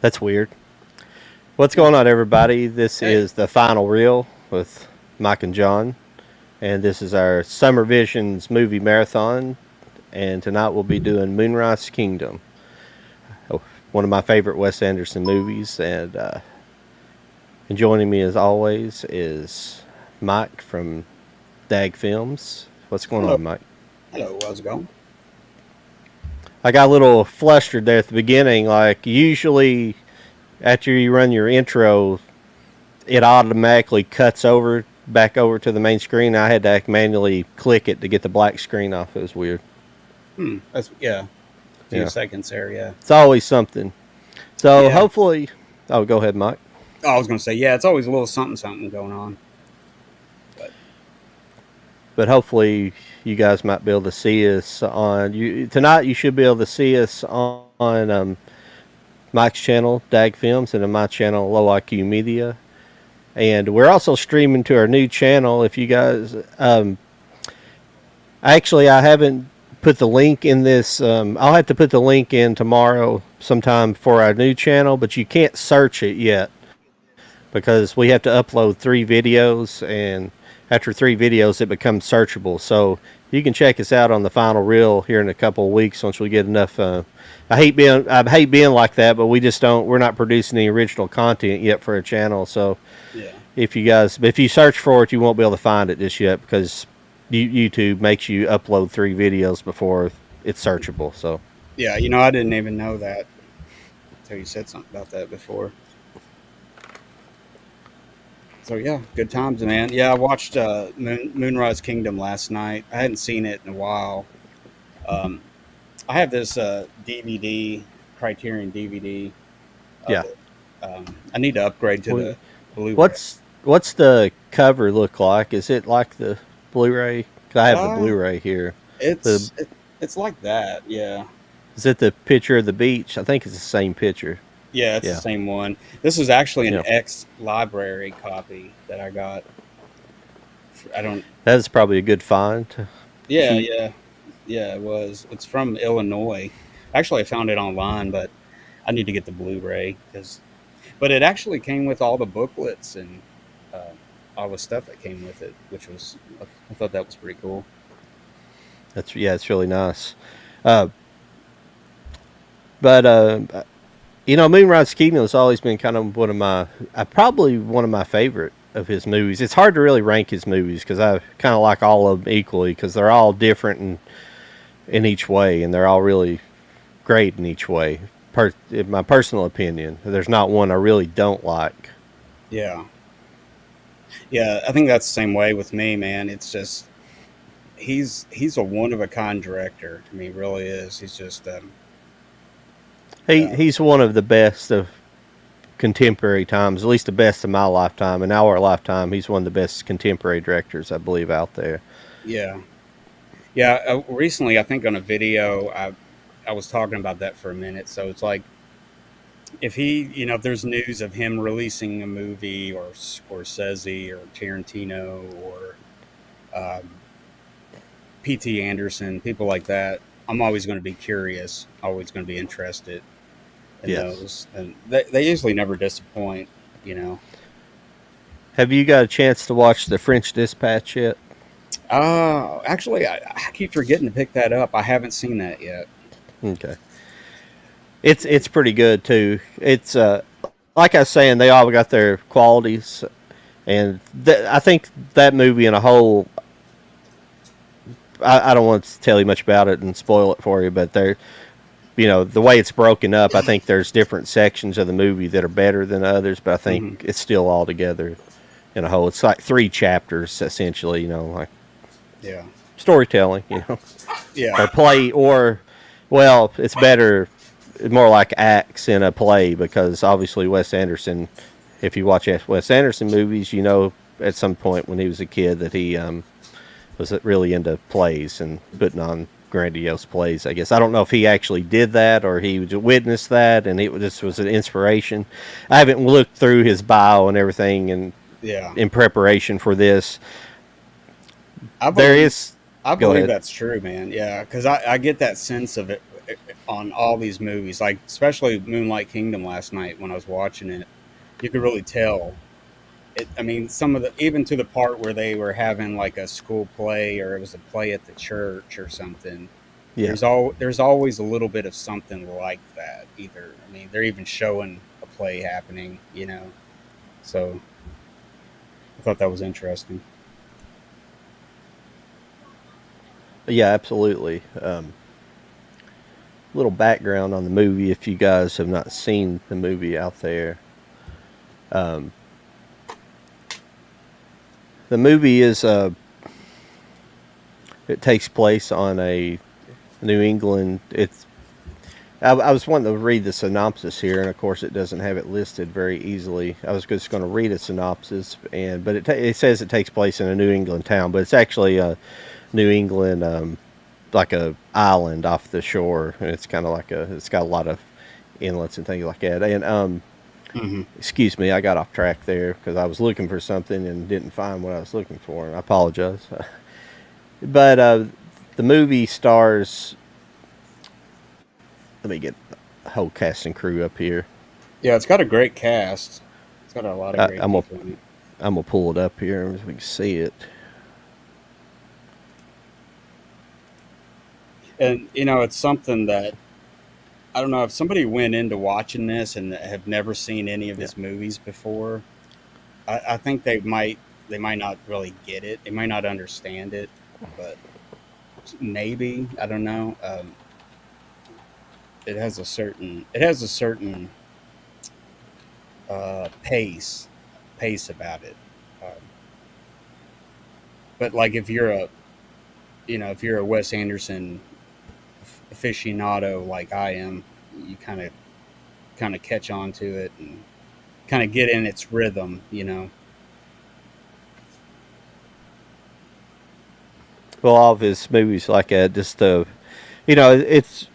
That's weird. What's going on, everybody? This is the final reel with Mike and John, and this is our Summervision's movie marathon. And tonight we'll be doing Moonrise Kingdom, one of my favorite Wes Anderson movies. And joining me, as always, is Mike from Dag Films. What's going Hello. on, Mike? Hello, how's it going? I got a little flustered there at the beginning. Like, usually after you run your intro, it automatically cuts back over to the main screen. I had to manually click it to get the black screen off. It was weird. That's a few Yeah. seconds there, yeah. It's always something. So Yeah. hopefully, oh, go ahead, Mike. Oh, I was gonna say, yeah, it's always a little something going on. But hopefully, you guys might be able to see us tonight. You should be able to see us on Mike's channel, Dag Films, and on my channel, Low IQ Media. And we're also streaming to our new channel. If you guys, actually, I haven't put the link in this. I'll have to put the link in tomorrow sometime for our new channel, but you can't search it yet because we have to upload 3 videos, and after 3 videos, it becomes searchable. So you can check us out on the final reel here in a couple of weeks once we get enough. I hate being like that, but we're not producing any original content yet for a channel. So Yeah. if you search for it, you won't be able to find it just yet because YouTube makes you upload 3 videos before it's searchable. So Yeah, I didn't even know that until you said something about that before. So yeah, good times, man. Yeah, I watched Moonrise Kingdom last night. I hadn't seen it in a while. Um, I have this DVD, Criterion DVD of yeah, it. I need to upgrade to the Blu-ray. what's the cover look like? Is it like the Blu-ray? 'Cause I have the Uh, Blu-ray here. The it's it's like that, yeah. Is it the picture of the beach? I think it's the same picture. Yeah, it's the Yeah, same one. This is actually an yeah. ex-library copy that I got. I don't. That is probably a good find. Yeah, Keep. yeah. It was. It's from Illinois. Actually, I found it online, but I need to get the Blu-ray But it actually came with all the booklets and uh, all the stuff that came with it, which was. I thought that was pretty cool. It's really nice. Uh, but Moonrise Kingdom has always been kind of probably one of my favorite of his movies. It's hard to really rank his movies because I kind of like all of them equally because they're all different in each way, and they're all really great in each way. In my personal opinion, there's not one I really don't like. Yeah, yeah. I think that's the same way with me, man. It's just he's a one of a kind director. I mean, he really is. He's just uh, He's one of the best of contemporary times, at least the best of my lifetime. In our lifetime, he's one of the best contemporary directors, I believe, out there. yeah. Yeah, recently I think on a video I was talking about that for a minute. So it's like if there's news of him releasing a movie or Scorsese or Tarantino or um, P.T. Anderson, people like that, I'm always going to be curious, always going to be interested in Yes. those, and they usually never disappoint. You know. Have you got a chance to watch The French Dispatch yet? Actually, I keep forgetting to pick that up. I haven't seen that yet. Okay. It's pretty good too. It's like I was saying, they all got their qualities, and I think that movie in a whole. I don't want to tell you much about it and spoil it for you, but the way it's broken up, I think there's different sections of the movie that are better than others, but I Hmm. think it's still all together in a whole. It's like 3 chapters essentially, like Yeah, storytelling, yeah, or play, or well, it's better, more like acts in a play because obviously Wes Anderson. If you watch Wes Anderson movies, at some point when he was a kid that he was really into plays and putting on grandiose plays. I guess I don't know if he actually did that or he witnessed that, and this was an inspiration. I haven't looked through his bio and everything, and Yeah, in preparation for this, I there believe is. I Go believe ahead. that's true, man. Yeah, because I get that sense of it on all these movies, like especially Moonlight Kingdom last night when I was watching it. You could really tell it. I mean, some of the even to the part where they were having like a school play or it was a play at the church or something. Yeah. There's always a little bit of something like that. Either I mean, they're even showing a play happening, you know. So I thought that was interesting. Yeah, absolutely. Little background on the movie if you guys have not seen the movie out there. Um, the movie is it takes place on a New England. I was wanting to read the synopsis here, and of course, it doesn't have it listed very easily. I was just going to read a synopsis, but it says it takes place in a New England town, but it's actually a New England, like a island off the shore, and it's kind of like it's got a lot of inlets and things like that. And Hmm. excuse me, I got off track there because I was looking for something and didn't find what I was looking for, and I apologize. But the movie stars. Let me get the whole cast and crew up here. Yeah, it's got a great cast. It's got a lot of I, great I'm gonna people in it. I'm gonna pull it up here so we can see it. And you know, it's something that I don't know if somebody went into watching this and have never seen any of Yeah. his movies before. I think they might not really get it. They might not understand it, but maybe I don't know. It has a certain pace about it. Um, but like if you're a if you're a Wes Anderson aficionado like I am, you kind of catch on to it and kind of get in its rhythm, you know. Well, all of his movies like that, just it's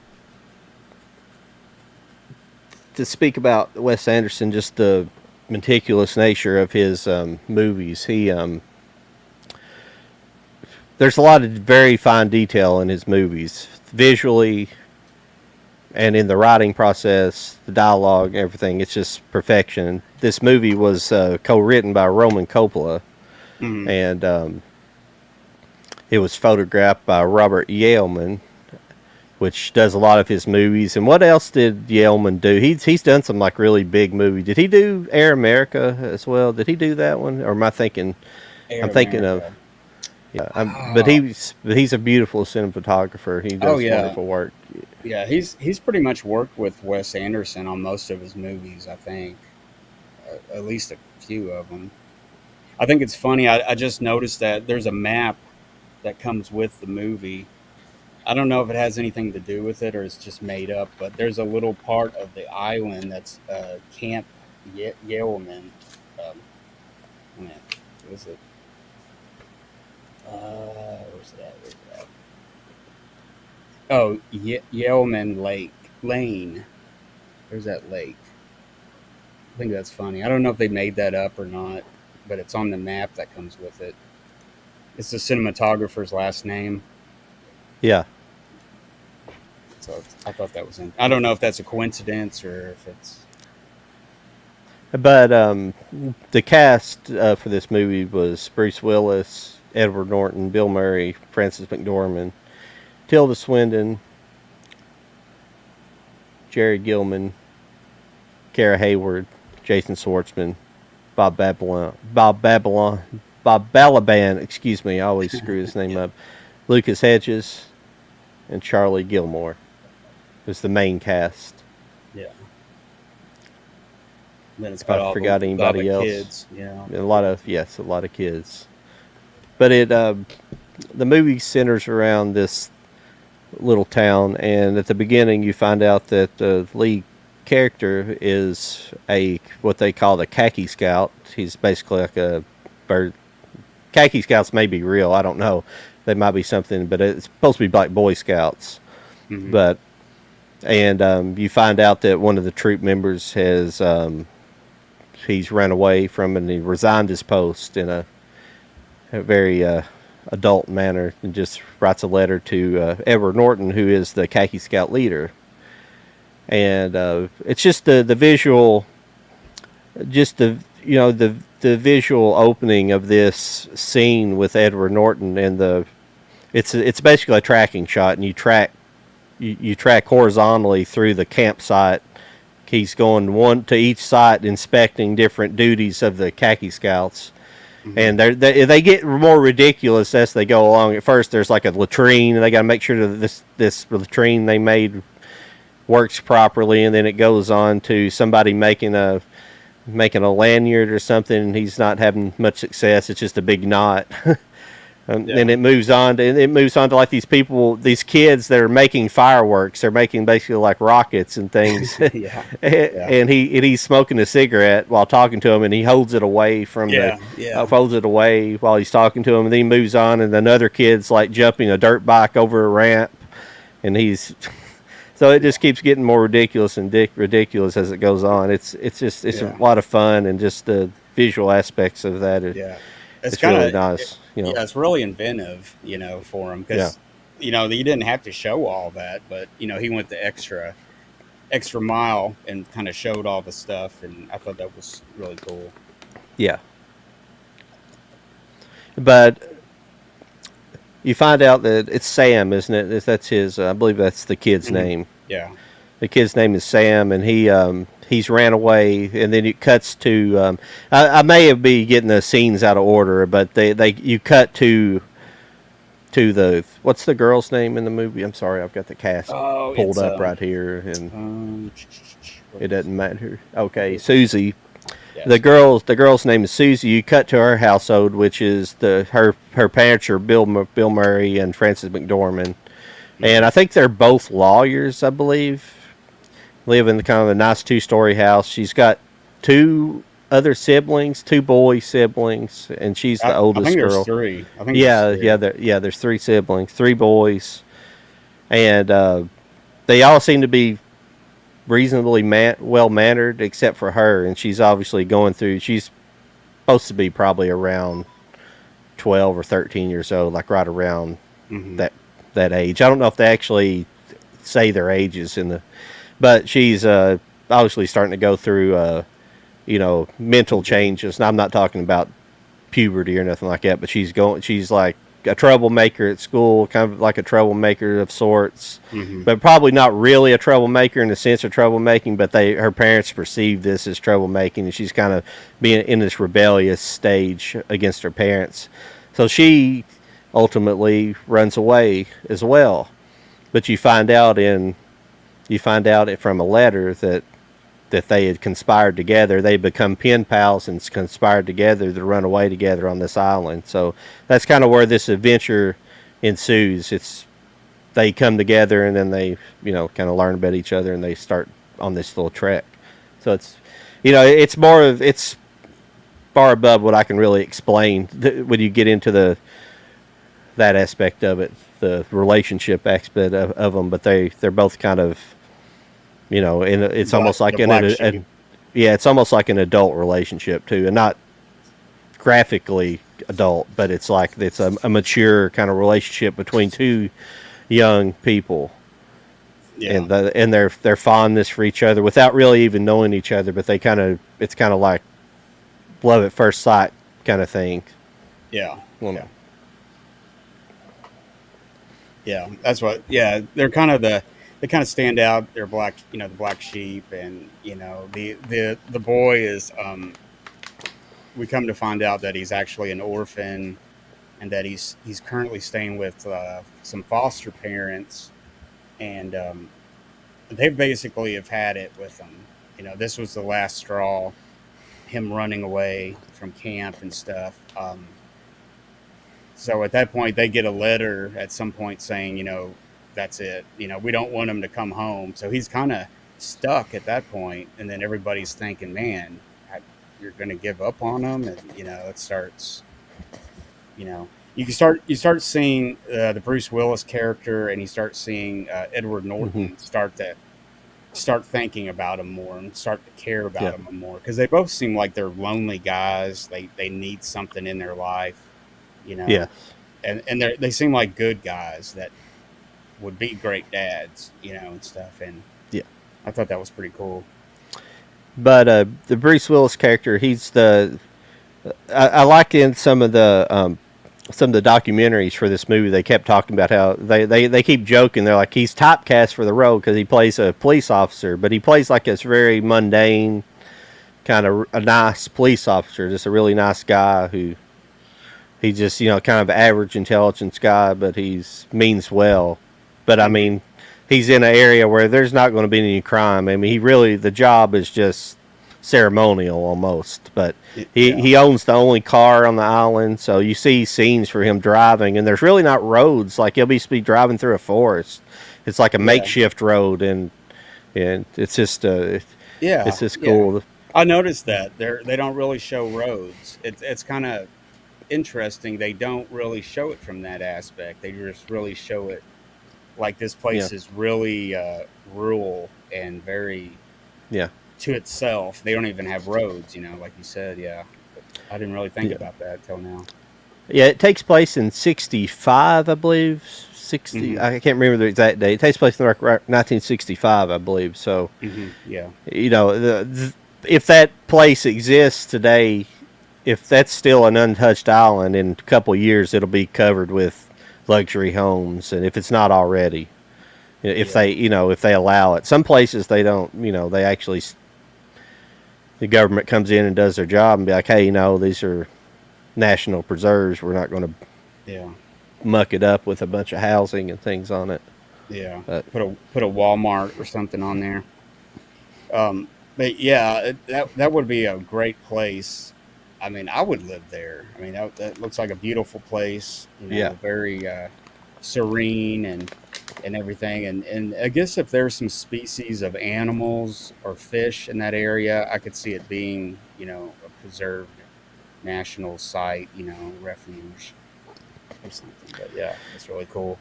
to speak about Wes Anderson, just the meticulous nature of his movies. There's a lot of very fine detail in his movies, visually and in the writing process, the dialogue, everything. It's just perfection. This movie was co-written by Roman Coppola, Mm. and it was photographed by Robert Yeoman, which does a lot of his movies. And what else did Yeoman do? He's done some like really big movies. Did he do Air America as well? Did he do that one? Or am I thinking? I'm Air thinking of America. yeah. Oh, But he's a beautiful cinematographer. He oh does yeah, wonderful work. yeah. He's pretty much worked with Wes Anderson on most of his movies. I think at least a few of them. I think it's funny. I just noticed that there's a map that comes with the movie. I don't know if it has anything to do with it or it's just made up, but there's a little part of the island that's Camp Yeoman. Man, was it? Where's it at? Where's it at? Oh, Yeoman Lane. There's that lake. I think that's funny. I don't know if they made that up or not, but it's on the map that comes with it. It's the cinematographer's last name. Yeah. So I thought that was in. I don't know if that's a coincidence or if it's. But the cast for this movie was Bruce Willis, Edward Norton, Bill Murray, Frances McDormand, Tilda Swinton, Jerry Gilman, Kara Hayward, Jason Schwartzman, Bob Balaban. Excuse me, I always screw his name up. Lucas Hedges and Charlie Gilmore was the main cast. Yeah. And then it's If I got forgot all the anybody else, kids. Yeah. a lot of yes, a lot of kids. But the movie centers around this little town, and at the beginning, you find out that the lead character is a what they call the khaki scout. He's basically like a bird. Khaki scouts may be real, I don't know, They might be something, but it's supposed to be like Boy Scouts. Hmm. But and you find out that one of the troop members has he's run away from and he resigned his post in a very adult manner and just writes a letter to Edward Norton, who is the khaki scout leader. And it's just the visual, just the visual opening of this scene with Edward Norton and the it's basically a tracking shot, and you track horizontally through the campsite. He's going one to each site, inspecting different duties of the khaki scouts, Hmm. and they get more ridiculous as they go along. At first, there's like a latrine, and they got to make sure that this latrine they made works properly, and then it goes on to somebody making a lanyard or something, and he's not having much success. It's just a big knot. And Yeah. it moves on to like these people, these kids that are making fireworks. They're making basically like rockets and things. Yeah. Yeah. And he's smoking a cigarette while talking to him, and he holds it away from the Yeah. Yeah. holds it away while he's talking to him, and then he moves on, and another kid's like jumping a dirt bike over a ramp, and he's so it just keeps getting more ridiculous and ridiculous as it goes on. It's a Yeah. lot of fun, and just the visual aspects of that Yeah. It's it's kind really of, nice. yeah, it's really inventive, for him Yeah. because, he didn't have to show all that, but, he went the extra mile and kind of showed all the stuff. And I thought that was really cool. Yeah. But you find out that it's Sam, isn't it? That's his. I believe that's the kid's Hmm. name. Yeah. The kid's name is Sam, and he's ran away. And then it cuts to. I may be getting the scenes out of order, but they you cut to the what's the girl's name in the movie? I'm sorry, I've got the cast Oh, pulled it's, up right here, and um, it doesn't matter. Okay, Susie. The yes. girl's name is Susie. You cut to her household, which is her parents are Bill Murray and Frances McDormand, and Hmm. I think they're both lawyers. I believe live in the kind of a nice 2-story house. She's got two other siblings, two boy siblings, and she's the I think oldest there's girl. three. I think there's Yeah, yeah, three. there's three siblings, three boys, and they all seem to be reasonably well mannered, except for her, and she's obviously going through. She's supposed to be probably around 12 or 13 years old, like right around Hmm. that that age. I don't know if they actually say their ages in the, but she's obviously starting to go through mental changes. And I'm not talking about puberty or nothing like that, but she's like a troublemaker at school, kind of like a troublemaker of sorts, Hmm. but probably not really a troublemaker in the sense of troublemaking, but her parents perceive this as troublemaking, and she's kind of being in this rebellious stage against her parents. So she ultimately runs away as well. But you find out from a letter that they had conspired together. They become pen pals and conspired together to run away together on this island. So that's kind of where this adventure ensues. It's they come together, and then they kind of learn about each other, and they start on this little trek. So it's far above what I can really explain when you get into that aspect of it, the relationship aspect of them. But they're both kind of and it's almost like The black sheep. yeah, it's almost like an adult relationship too, and not graphically adult, but it's like it's a mature kind of relationship between two young people, Yeah. and their fondness for each other without really even knowing each other, but it's kind of like love at first sight kind of thing. Yeah. Well, Yeah. Yeah. That's what. Yeah. They kind of stand out. They're black. The black sheep, and the boy is. We come to find out that he's actually an orphan, and that he's currently staying with some foster parents, and they basically have had it with him. This was the last straw. Him running away from camp and stuff. So at that point, they get a letter at some point saying, that's it. We don't want him to come home. So he's kind of stuck at that point, and then everybody's thinking, man, you're going to give up on him, and it starts, you know. you start seeing the Bruce Willis character, and you start seeing Edward Hmm. Norton start thinking about him more and start to care Yeah. about him more, because they both seem like they're lonely guys. They need something in their life, you know, Yes. and they seem like good guys that would be great dads, and stuff. And Yeah. I thought that was pretty cool. But the Bruce Willis character, he's the I liked in some of the documentaries for this movie. They kept talking about how they keep joking. They're like he's typecast for the role because he plays a police officer, but he plays like this very mundane kind of a nice police officer, just a really nice guy who he's just kind of average intelligence guy, but he's means well. But I Hmm. mean, he's in an area where there's not going to be any crime. I mean, he really the job is just ceremonial almost. But Yeah, he owns the only car on the island, so you see scenes for him driving, and there's really not roads. Like he'll be driving through a forest. It's like a yeah, makeshift road, and yeah, it's just yeah. cool. I noticed that they don't really show roads. It's kind of interesting. They don't really show it from that aspect. They just really show it like this Yeah, place is really rural and very yeah, to itself. They don't even have roads, like you said. Yeah, but I didn't really think yeah. about that till now. Yeah, it takes place in '65, I believe. 60. Hmm. I can't remember the exact date. It takes place in 1965, I believe. So, Yeah, if that place exists today, if that's still an untouched island, in a couple of years, it'll be covered with luxury homes, and if it's not already, if yeah, they allow it. Some places they don't. They actually the government comes in and does their job and be like, hey, these are national preserves. We're not going to yeah, muck it up with a bunch of housing and things on it. yeah. But Put a Walmart or something on there. But yeah, that would be a great place. I mean, I would live there. I mean, that looks like a beautiful place. yeah, Very serene and everything. And I guess if there's some species of animals or fish in that area, I could see it being a preserved national site, refuge or something. But yeah, that's really cool.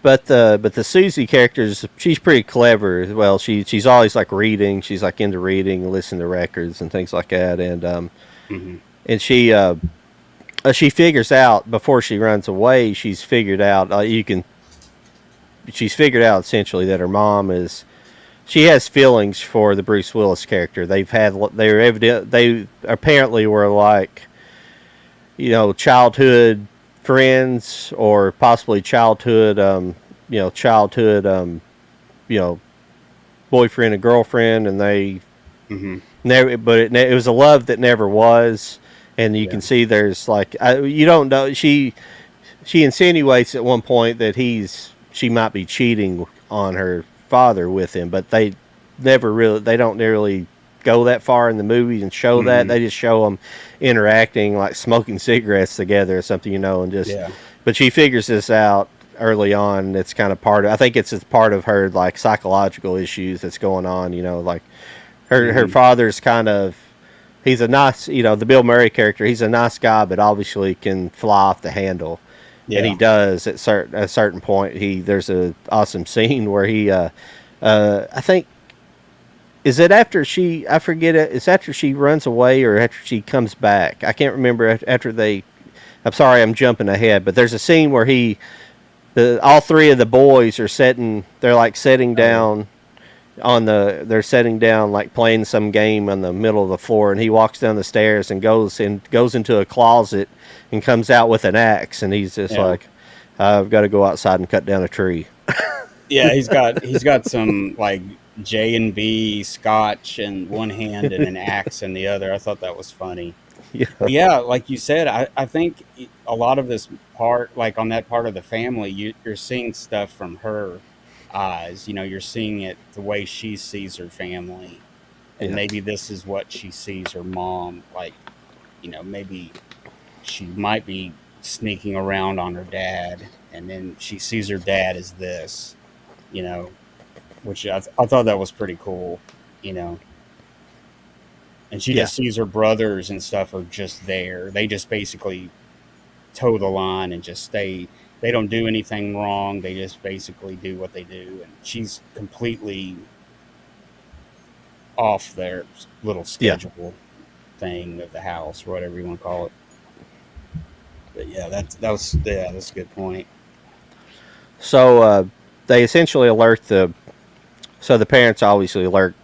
but the Susie characters, she's pretty clever as well. She's always like reading. She's like into reading, listening to records and things like that. Hmm. And she figures out before she runs away. She's figured out essentially that her mom is. She has feelings for the Bruce Willis character. They apparently were like childhood friends or possibly childhood you know boyfriend and girlfriend, and they Hmm. never. But it was a love that never was, and you Yeah. can see there's like you don't know. She insinuates at one point that she might be cheating on her father with him, but they don't really go that far in the movies and show that. Hmm. They just show them interacting, like smoking cigarettes together or something, and just. Yeah. But she figures this out early on. It's kind of part of. I think it's part of her like psychological issues that's going on. Like her Hmm. father's kind of. He's a nice, the Bill Murray character. He's a nice guy, but obviously can fly off the handle, and he Yeah. does at a certain point. There's a awesome scene where I think is it after she I forget it. It's after she runs away or after she comes back. I can't remember after they. I'm sorry, I'm jumping ahead, but there's a scene where all three of the boys are setting. They're like setting Oh. down they're setting down like playing some game on the middle of the floor, and he walks down the stairs and goes into a closet and comes out with an axe, and he's just Yeah. like, I've got to go outside and cut down a tree. Yeah, he's got some like J&B scotch in one hand and an axe in the other. I thought that was funny. Yeah, But yeah, like you said, I think a lot of this part, like on that part of the family, you're seeing stuff from her eyes. You're seeing it the way she sees her family, and yeah, maybe this is what she sees her mom like. Maybe she might be sneaking around on her dad, and then she sees her dad as this. You know, which I thought that was pretty cool. You know, and she yeah, just sees her brothers and stuff are just there. They just basically toe the line and just stay. They don't do anything wrong. They just basically do what they do, and she's completely off their little Yeah. schedule thing of the house, or whatever you want to call it. But yeah, that's a good point. So they essentially alert the. So the parents obviously alert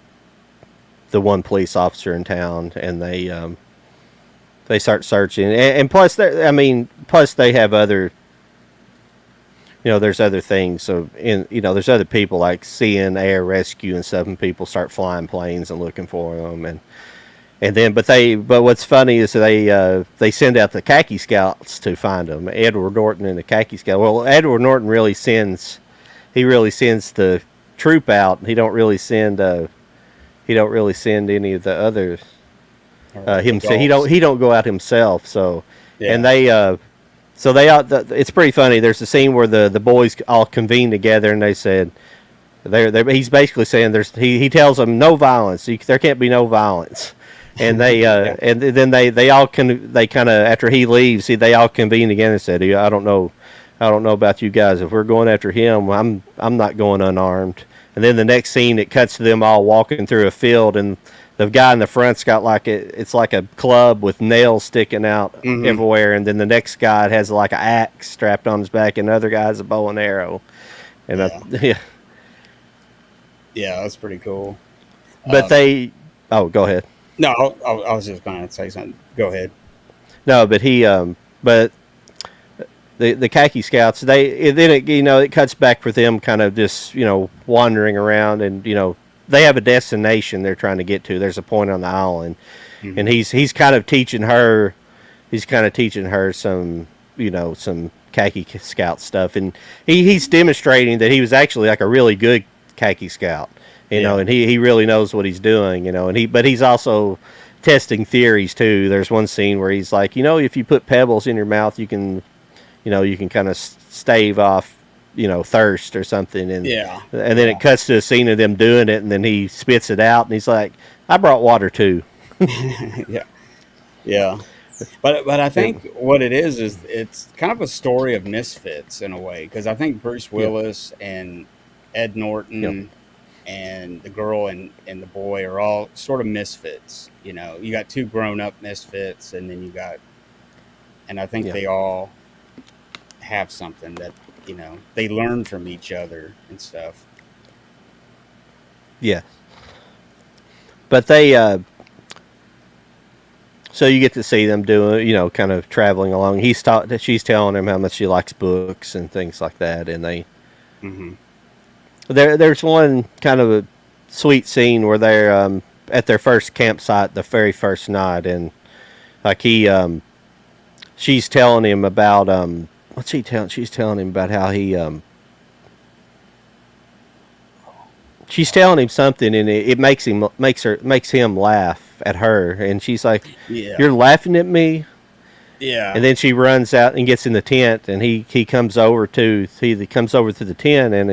the one police officer in town, and they start searching, and plus, I mean, plus they have other, there's other things. So there's other people like seeing air rescue and stuff, and people start flying planes and looking for them, and then, but what's funny is they send out the khaki scouts to find them. Edward Norton and the khaki scout. Well, Edward Norton he really sends the troop out. He don't really send any of the others. Himself. He don't go out himself. So, and Yeah. it's pretty funny. There's a scene where the boys all convene together, and they said he's basically saying he tells them no violence. There can't be no violence. And Yeah. and then they all they kind of, after he leaves, they all convene again and said, I don't know about you guys. If we're going after him, I'm not going unarmed. And then the next scene, it cuts to them all walking through a field, and the guy in the front's got it's like a club with nails sticking out Hmm. everywhere, and then the next guy has like an axe strapped on his back, and the other guy has a bow and arrow. And Yeah. yeah, Yeah, that's pretty cool. but Um, go ahead. no, I was just going to say something. Go ahead. No, but the khaki scouts, it cuts back for them kind of just wandering around, and they have a destination they're trying to get to. There's a point on the island, and Hmm. he's kind of teaching her some some khaki scout stuff, and he's demonstrating that he was actually like a really good khaki scout, Yeah. and he really knows what he's doing, but he's also testing theories too. There's one scene where he's like, if you put pebbles in your mouth, you can kind of stave off, thirst or something, Yeah. and then Yeah. it cuts to a scene of them doing it, and then he spits it out, and he's like, "I brought water too." Yeah. Yeah. But I It- think what it is it's kind of a story of misfits in a way, because I think Bruce yeah, Willis and Ed yeah, Norton and the girl and the boy are all sort of misfits. You got two grown up misfits, and then and I think yeah, they all have something that they learn from each other and stuff. yeah. But so you get to see them doing, kind of traveling along. She's telling him how much she likes books and things like that, and Hmm. there's one kind of a sweet scene where they're at their first campsite the very first night, and like she's telling him about what's she telling? She's telling him about how she's telling him something, and it makes him laugh at her, and she's like, Yeah. "You're laughing at me." Yeah. And then she runs out and gets in the tent, and he comes over to the tent, and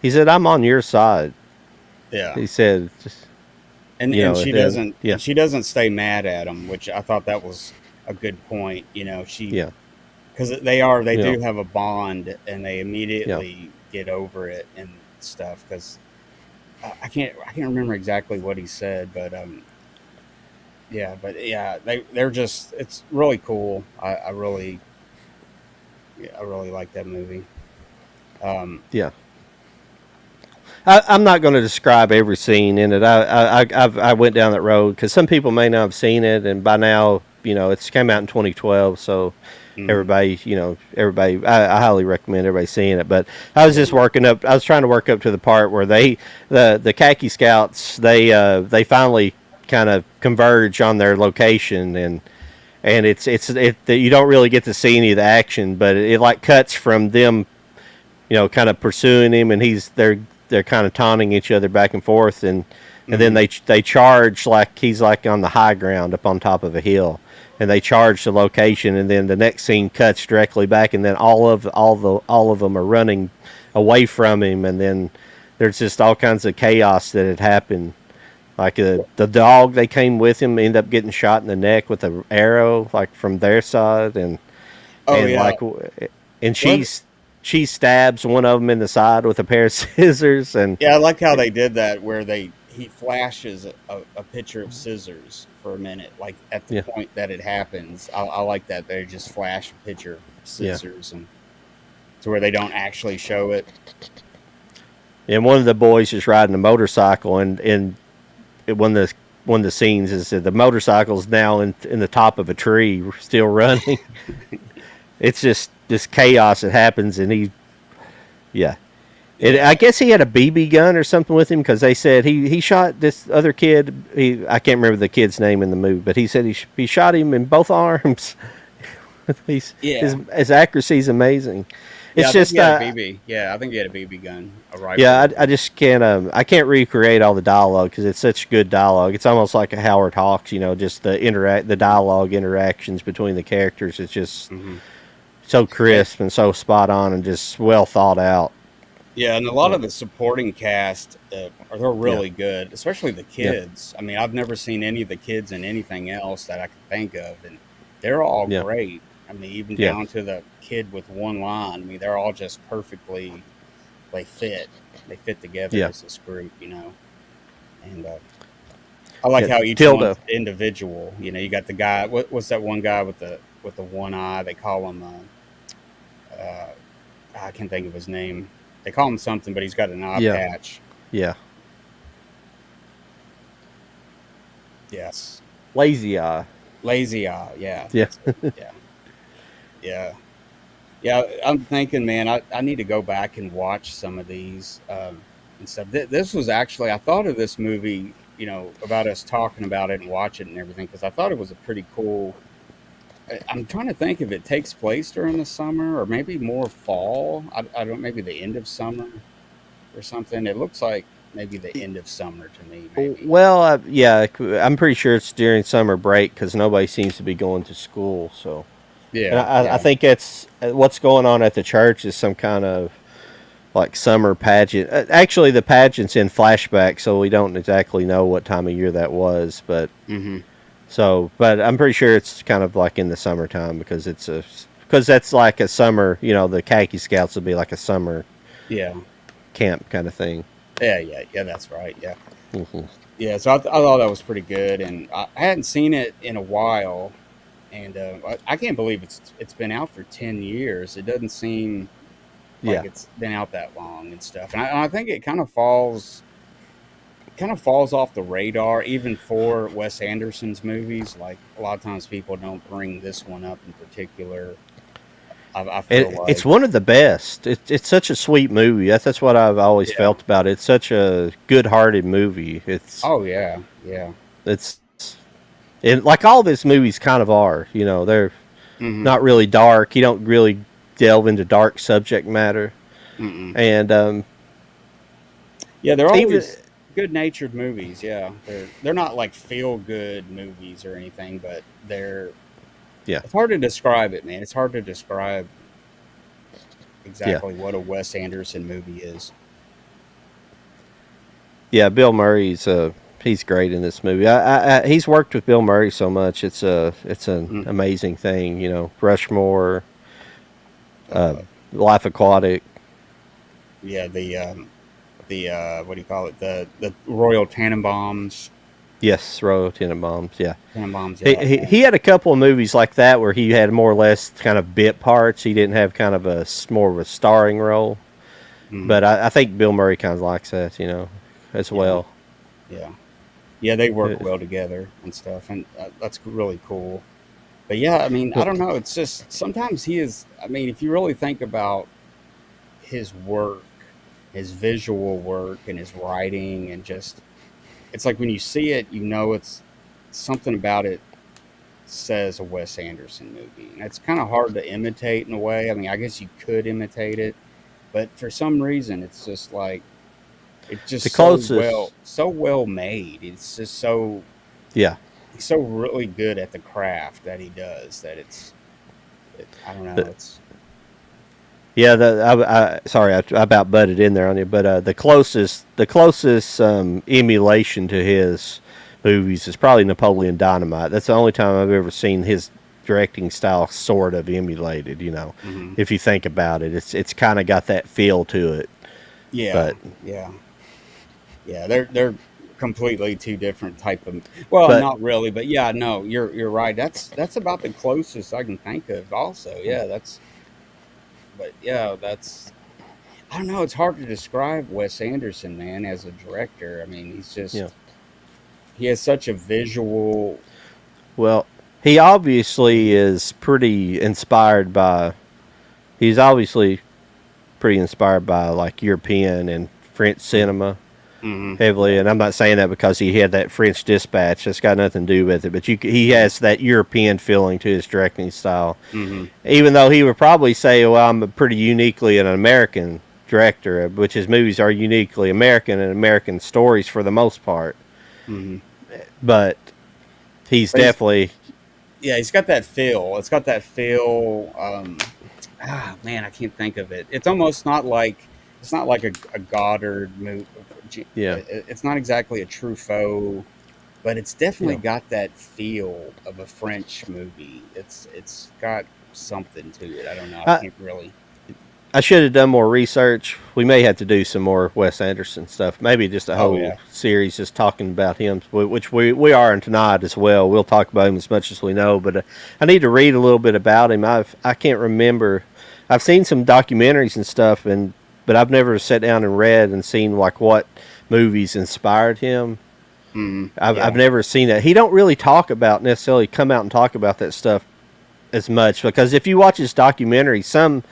he said, "I'm on your side." Yeah. He said, And she doesn't yeah, and she doesn't stay mad at him, which I thought that was a good point. She yeah, because they you know, do have a bond, and they yeah, immediately get over it and stuff. Because I can't remember exactly what he said, but yeah, they're just, it's really cool. I really, yeah, I really like that movie. Um, yeah. I'm not going to describe every scene in it. I went down that road because some people may not have seen it, and by now, it's came out in 2012, so mhm, everybody, I highly recommend everybody seeing it. But I was just yeah, working up. I was trying to work up to the part where the khaki scouts, they finally kind of converge on their location, and you don't really get to see any of the action, but it like cuts from them, kind of pursuing him, and they're kind of taunting each other back and forth, and then mhm, they charge like he's like on the high ground up on top of a hill, and they charge the location, and then the next scene cuts directly back, and then all of them are running away from him, and then there's just all kinds of chaos that had happened. Like the dog they came with him ended up getting shot in the neck with an arrow, like from their side, and Oh and yeah. like, and What? she stabs one of them in the side with a pair of scissors, and Yeah, I like how they did that, where he flashes a picture of scissors for a minute, like at the yeah, point that it happens. I like that they just flash a picture of yeah, scissors, and to where they don't actually show it. and one of the boys is riding a motorcycle, and one of the scenes is that the motorcycle's now in the top of a tree, still running. It's just this chaos that happens, and yeah. I Yeah, guess he had a BB gun or something with him because they said he shot this other kid. I can't remember the kid's name in the movie, but he said he shot him in both arms. yeah, His accuracy is amazing. yeah. It's I think he just had a BB. Yeah, I think he had a BB gun, a yeah, rifle. I just can't I can't recreate all the dialogue because it's such good dialogue. It's almost like a Howard Hawks, just the dialogue interactions between the characters. It's just Hmm. so crisp and so spot on and just well thought out. Yeah, and a lot Yeah, of the supporting cast they're yeah, really good, especially the yeah, kids. I mean, I've never seen any of the kids in anything else that I can think of, and they're all yeah, great. I mean, even yeah, down to the kid with one line. I mean, they're all just perfectly. They fit. They fit together yeah, as this group, And I like yeah. how each Tilda. one's individual. You got the guy. What's that one guy with the one eye? They call him. Uh, I can't think of his name. They call him something, but he's got an eye Yeah, patch. yeah. Yes. Lazy Eye. Lazy eye. Yeah, Yeah, that's it. Yeah. Yeah. Yeah. I'm thinking, man, I need to go back and watch some of these and stuff. This was actually, I thought of this movie, about us talking about it and watch it and everything, because I thought it was a pretty cool. I'm trying to think if it takes place during the summer or maybe more fall. I don't, maybe the end of summer or something. It looks like maybe the end of summer to me, maybe. well, yeah, I'm pretty sure it's during summer break because nobody seems to be going to school. So, and Yeah. I Yeah. think it's what's going on at the church is some kind of like summer pageant. Actually, the pageant's in flashback, so we don't exactly know what time of year that was. Hmm. But I'm pretty sure it's kind of like in the summertime because that's like a summer. The khaki scouts would be like a summer Yeah. camp kind of thing. Yeah. Yeah. Yeah. That's right. Yeah. Hmm. Yeah. So I thought that was pretty good, and I hadn't seen it in a while, and I can't believe it's been out for 10 years. It doesn't seem like Yeah. it's been out that long and stuff, and I think it kind of falls off the radar even for Wes Anderson's movies. Like a lot of times people don't bring this one up in particular. I feel It's like, one of the best. It's such a sweet movie. That's what I've always yeah. felt about it. It's such a good-hearted movie. Oh yeah, yeah. It's and like all of his movies kind of are. They're Hmm. not really dark. You don't really delve into dark subject matter. Mm-mm. And Yeah, they're even always good-natured movies. Yeah, they're not like feel-good movies or anything, but they're. yeah, It's hard to describe it, man. It's hard to describe yeah, exactly what a Wes Anderson movie is. yeah. Bill Murray's he's great in this movie. He's worked with Bill Murray so much. It's an Mm. amazing thing. Rushmore, uh, Uh, Life Aquatic. yeah, the what do you call it? The Royal Tannenbaums. Yes, Royal Tenenbaums. Yeah. Tannenbaums. He, Yeah, he, yeah. he had a couple of movies like that where he had more or less kind of bit parts. He didn't have kind of more of a starring role. Mhm. But I think Bill Murray kind of likes that, as Yeah, well. yeah, yeah. They work Uh, well together and stuff, and that's really cool. But yeah, I mean, I don't know. It's just sometimes he is. I mean, if you really think about his work, his visual work, and his writing, and just it's like when you see it, it's something about it says a Wes Anderson movie. And it's kind of hard to imitate in a way. I mean, I guess you could imitate it, but for some reason, it's just like it's the just closest, so well made. It's just so yeah. he's so really good at the craft that he does that I don't know. The, It's yeah, sorry, I about butted in there on you, but the closest emulation to his movies is probably Napoleon Dynamite. That's the only time I've ever seen his directing style sort of emulated. Hmm. If you think about it, it's kind of got that feel to it. Yeah, But yeah, yeah. They're completely two different type of. Well, but not really, but yeah, no, you're right. That's about the closest I can think of. Also, yeah, that's. But yeah, that's. I don't know. It's hard to describe Wes Anderson, man, as a director. I mean, he's you know, just he has such a visual. well, he obviously is pretty inspired by. He's obviously pretty inspired by like European and French cinema Hmm. heavily, Yeah. and I'm not saying that because he had that French Dispatch. That's got nothing to do with it. But he Hmm. has that European feeling to his directing style, Hmm. even though he would probably say, "Well, I'm a pretty uniquely an American director," which his movies are uniquely American and American stories for the most part. Hmm. But he's But he's definitely yeah, he's got that feel. It's got that feel. Man, I can't think of it. It's almost not like it's not like a Goddard movie. yeah, It's not exactly a Truffaut, but it's definitely yeah. got that feel of a French movie. It's got something to it. I don't know. I I can't really. I should have done more research. We may have to do some more Wes Anderson stuff. Maybe just a Oh whole yeah. series just talking about him, which we are in tonight as well. We'll talk about him as much as we know, but I need to read a little bit about him. I can't remember. I've seen some documentaries and stuff, but I've never sat down and read and seen like what movies inspired him. I've Yeah. never seen that. He don't really talk about necessarily come out and talk about that stuff as much because if you watch his documentaries, some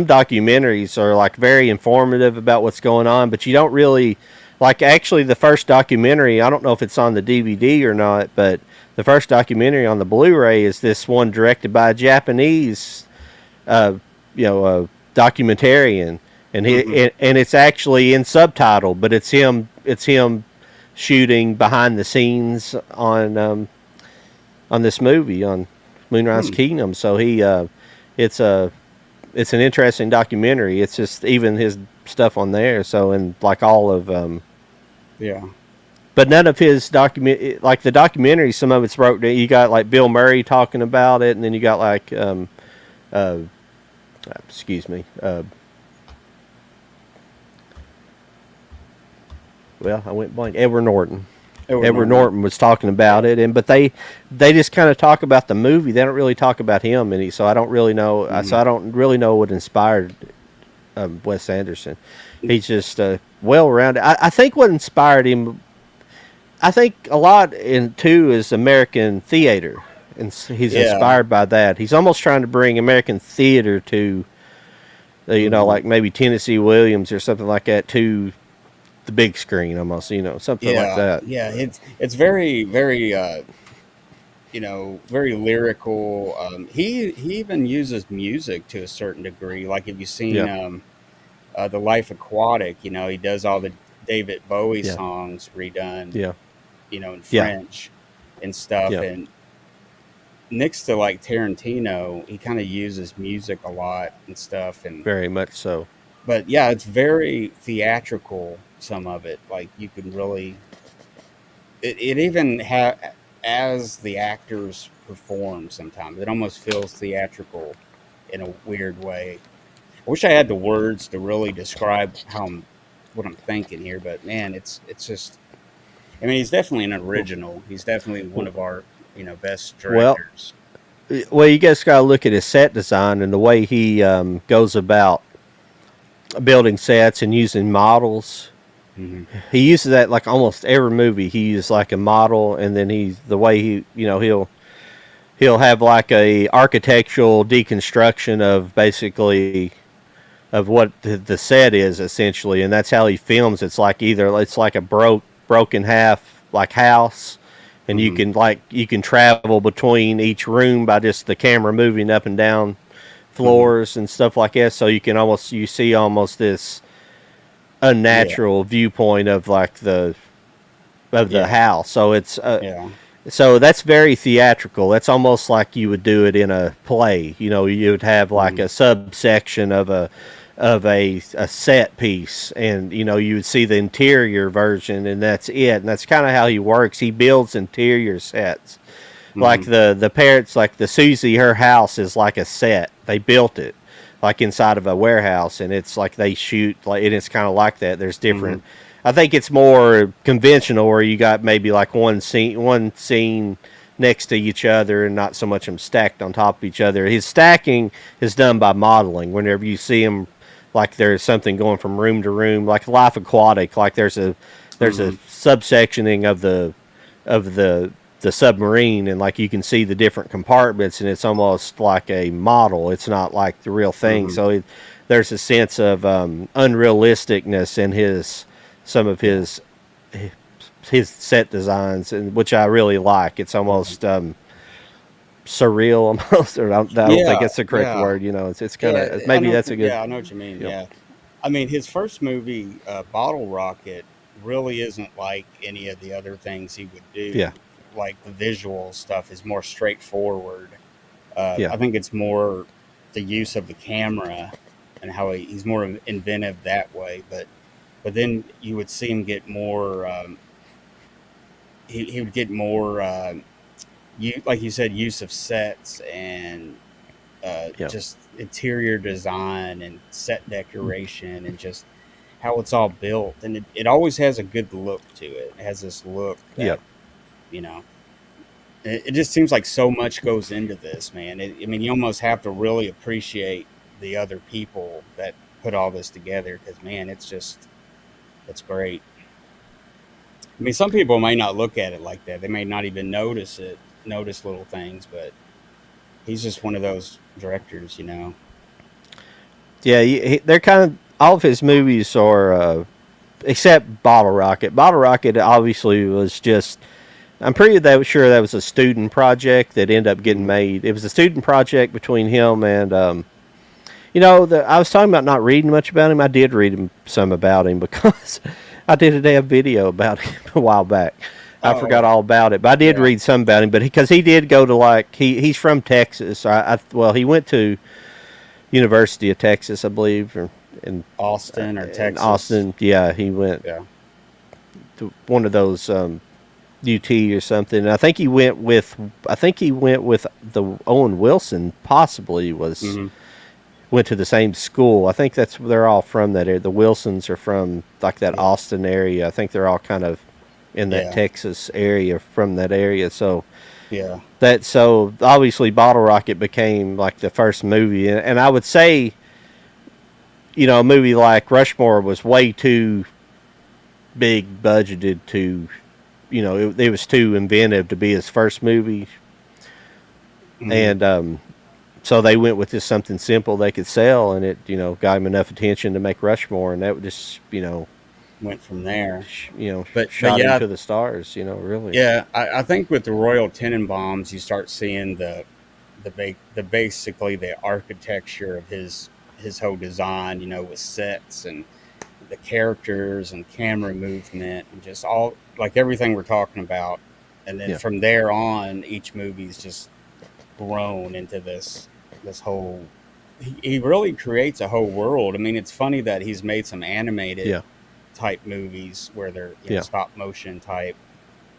documentaries are like very informative about what's going on, but you don't really like actually the first documentary. I don't know if it's on the DVD or not, but the first documentary on the Blu-ray is this one directed by a Japanese, uh, documentarian, and Hmm. and it's actually in subtitle, but it's him shooting behind the scenes on this movie on Moonrise Hmm. Kingdom. So it's a it's an interesting documentary. It's just even his stuff on there. So and like all of Yeah. but none of his document like the documentary. Some of it's broke down. You got like Bill Murray talking about it, and then you got like uh, excuse me. Well, I went blank. Edward Norton. Edward Edward Norton. Norton was talking Yeah. about it, and but they just kind of talk about the movie. They don't really talk about him, and so I don't really know. Hmm. So I don't really know what inspired Wes Anderson. He's just well rounded. I think what inspired him. I think a lot in too is American theater, and he's Yeah. inspired by that. He's almost trying to bring American theater to, Hmm. like maybe Tennessee Williams or something like that to the big screen, almost, something like Yeah. that. Yeah. It's very very very lyrical. He even uses music to a certain degree. Like if you've seen Yeah, The Life Aquatic, he does all the David Bowie yeah, songs redone, yeah, in yeah, French and stuff. yeah. And next to like Tarantino, he kind of uses music a lot and stuff. And Very much so. but yeah, it's very theatrical. Some of it, like you can really, it even as the actors perform. Sometimes it almost feels theatrical in a weird way. I wish I had the words to really describe what I'm thinking here, but man, it's just. I mean, he's definitely an original. He's definitely one of our best Well, directors. you guys got to look at his set design and the way he goes about building sets and using models. Hmm. He uses that like almost every movie. He uses like a model, and then he's the way he'll have like a architectural deconstruction of basically of what the set is essentially, and that's how he films. It's like a broken half like house, and Hmm. you can travel between each room by just the camera moving up and down Hmm. floors and stuff like that. So you see almost this Yeah, unnatural viewpoint of like the yeah, house. yeah. So that's very theatrical. That's almost like you would do it in a play. You would have like Hmm. a subsection of a set piece, and you would see the interior version, and that's it. And that's kind of how he works. He builds interior sets Like Hmm. the parents, like the Susie, her house is like a set. They built it like inside of a warehouse, and it's like they shoot like, and it's kind of like that. There's Hmm. different. I think it's more conventional where you got maybe like one scene next to each other, and not so much them stacked on top of each other. His stacking is done by modeling. Whenever you see him, like there's something going from room to room, like Life Aquatic, like there's a Hmm. subsectioning of the submarine, and like you can see the different compartments, and it's almost like a model. It's not like the real thing. Hmm. So there's a sense of unrealisticness in his some of Yeah. his set designs, and which I really like. It's Hmm. almost surreal, almost. Or I don't think Yeah. that's the correct Yeah. word. It's kind Yeah. of I maybe know. that's a good. Yeah, I know what you mean. Yep. Yeah. I mean, his first movie, Bottle Rocket, really isn't like any of the other things he would Yeah. do. Like the visual stuff is more straightforward. Yeah. I think it's more the use of the camera and how he's more inventive that way. But then you would see him get more. He would get more. You like you said, use of sets and Yeah. just interior design and set decoration and just how it's all built. And it always has a good look to it. It has this look Yeah. that, you know, it just seems like so much goes into this, man. I mean, you almost have to really appreciate the other people that put all this together because, man, it's great. I mean, some people may not look at it like that. They may not even notice little things, but he's just one of those directors, you know. Yeah. They're kind of all of his movies are. Except Bottle Rocket. Bottle Rocket obviously was just. I'm pretty sure that was a student project that ended up getting Hmm. made. It was a student project between him and I was talking about not reading much about him. I did read some about him because I did a damn video about him a while back. I forgot Oh, all about it, but I did yeah. read some about him. But because he did go to like he's from Texas. Well, he went to University of Texas, I believe, or Austin or in Texas. Austin. Yeah, he went Yeah. to one of those UT or something. And I think he went with the Owen Wilson. Possibly Hmm. went to the same school. I think they're all from that area. The Wilsons are from like that Yeah. Austin area. I think they're all kind of in that Yeah. Texas area from that area. Yeah. So obviously Bottle Rocket became like the first movie, and I would say a movie like Rushmore was way too big budgeted to it was too inventive to be his first movie, Hmm. and so they went with just something simple they could sell, and it got him enough attention to make Rushmore, and that would just Went from there. But shot him yeah, to the stars, really. yeah. I think with the Royal Tenenbaums, you start seeing the basically the architecture of his whole design. You know, with sets and the characters and camera movement and just all like everything we're talking about. And then Yeah, from there on, each movie's just grown into this whole. He really creates a whole world. I mean, it's funny that he's made some animated yeah, type movies where they're yeah, stop motion type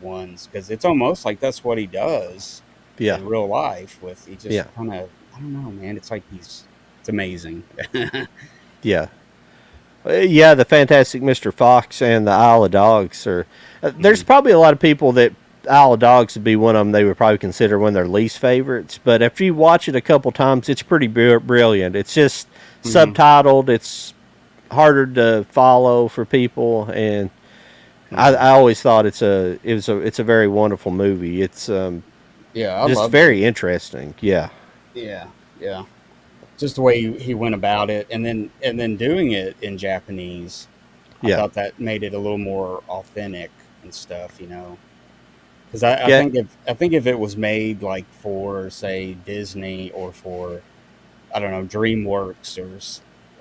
ones because it's almost like that's what he does yeah, in real life. With he yeah, just kind of I don't know, man. It's like it's amazing. yeah. Yeah, the Fantastic Mr. Fox and the Isle of Dogs are. There's Hmm. probably a lot of people that Isle of Dogs would be one of them. They would probably consider one of their least favorites. But if you watch it a couple times, it's pretty brilliant. It's just Hmm. subtitled. It's harder to follow for people, and Hmm. I always thought it's a very wonderful movie. It's Yeah, I just loved it. very interesting. Yeah, Yeah, yeah. Just the way he went about it, and then doing it in Japanese, I yeah, thought that made it a little more authentic and stuff. Because I yeah, think if it was made like for say Disney or for I don't know DreamWorks or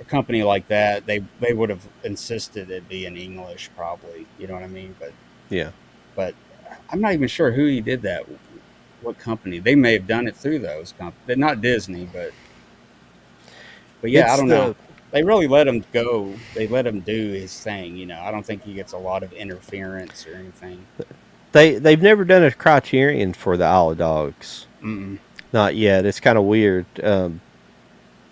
a company like that, they would have insisted it be in English probably. You know what I mean? yeah. But I'm not even sure who he did that. What company? They may have done it through those companies, not Disney, but yeah, I It's don't know. the They really let him go. They let him do his thing. I don't think he gets a lot of interference or anything. they've never done a Criterion for the Isle of Dogs. Mm-mm. Not yet. It's kind of weird.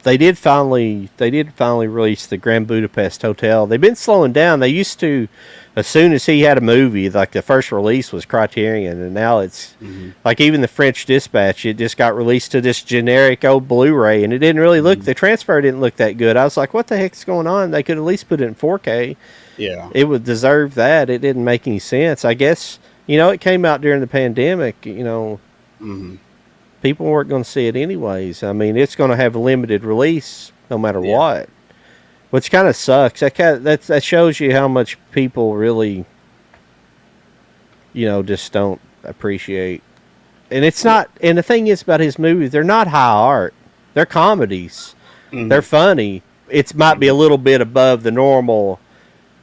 They did finally release the Grand Budapest Hotel. They've been slowing down. They used to, as soon as he had a movie, like the first release was Criterion, and now it's Mm-hmm. like even the French Dispatch. It just got released to this generic old Blu-ray, and it didn't really look. Mm-hmm. The transfer didn't look that good. I was like, what the heck's going on? They could at least put it in 4K. Yeah. It would deserve that. It didn't make any sense. I guess it came out during the pandemic. Mm-hmm. People weren't going to see it anyways. I mean, it's going to have a limited release no matter Yeah. what, which kind of sucks. That shows you how much people really, just don't appreciate. And it's not. And the thing is about his movies, they're not high art. They're comedies. Mm-hmm. They're funny. It might be a little bit above the normal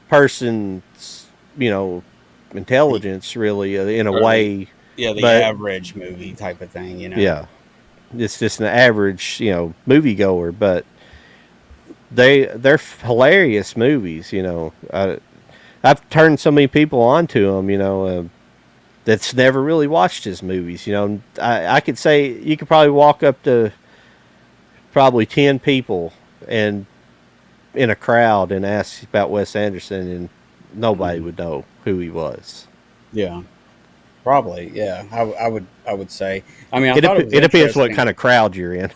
person's, intelligence, really, in a Right. way. Yeah, the But average movie type of thing, yeah, it's just an average, moviegoer, but they're hilarious movies. I've turned so many people onto them. That's never really watched his movies. I could say you could probably walk up to probably 10 people and in a crowd and ask about Wes Anderson, and nobody Mm-hmm. would know who he was. Yeah. Probably, yeah. I would say. I mean, I It thought it was it depends what interesting. kind of crowd you're in.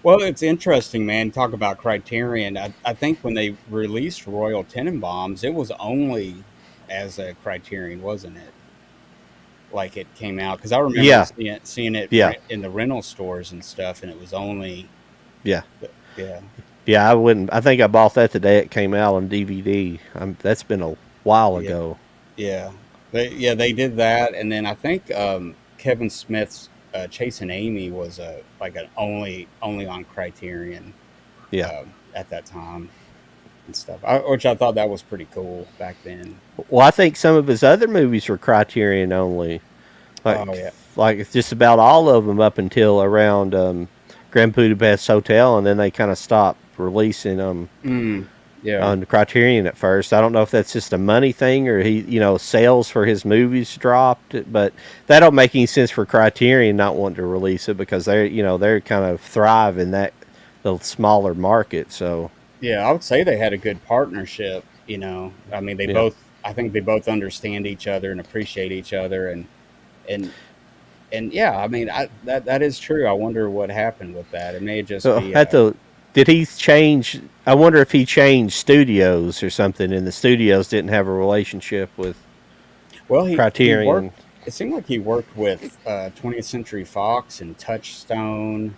Well, it's interesting, man. Talk about Criterion. I think when they released Royal Tenenbaums, it was only as a Criterion, wasn't it? Like it came out because I remember Yeah, seeing it yeah, in the rental stores and stuff, and it was only yeah. yeah, Yeah, I wouldn't. I think I bought that the day it came out on DVD. That's been a while yeah, ago. yeah. They did that, and then I think Kevin Smith's Chasing Amy was like an only on Criterion Yeah. at that time and stuff, which I thought that was pretty cool back then. Well, I think some of his other movies were Criterion only. Oh Like, yeah, like it's just about all of them up until around Grand Budapest Hotel, and then they kind of stopped releasing them yeah, on Criterion at first. I don't know if that's just a money thing or sales for his movies dropped, but that don't make any sense for Criterion not wanting to release it because they're kind of thrive in that the smaller market. So yeah. I would say they had a good partnership. I mean, yeah. I think they both understand each other and appreciate each other, and and yeah. I mean, that is true. I wonder what happened with that. It may just So be did he change? I wonder if he changed studios or something, and the studios didn't have a relationship with well, he worked. Criterion. It seemed like he worked with 20th Century Fox and Touchstone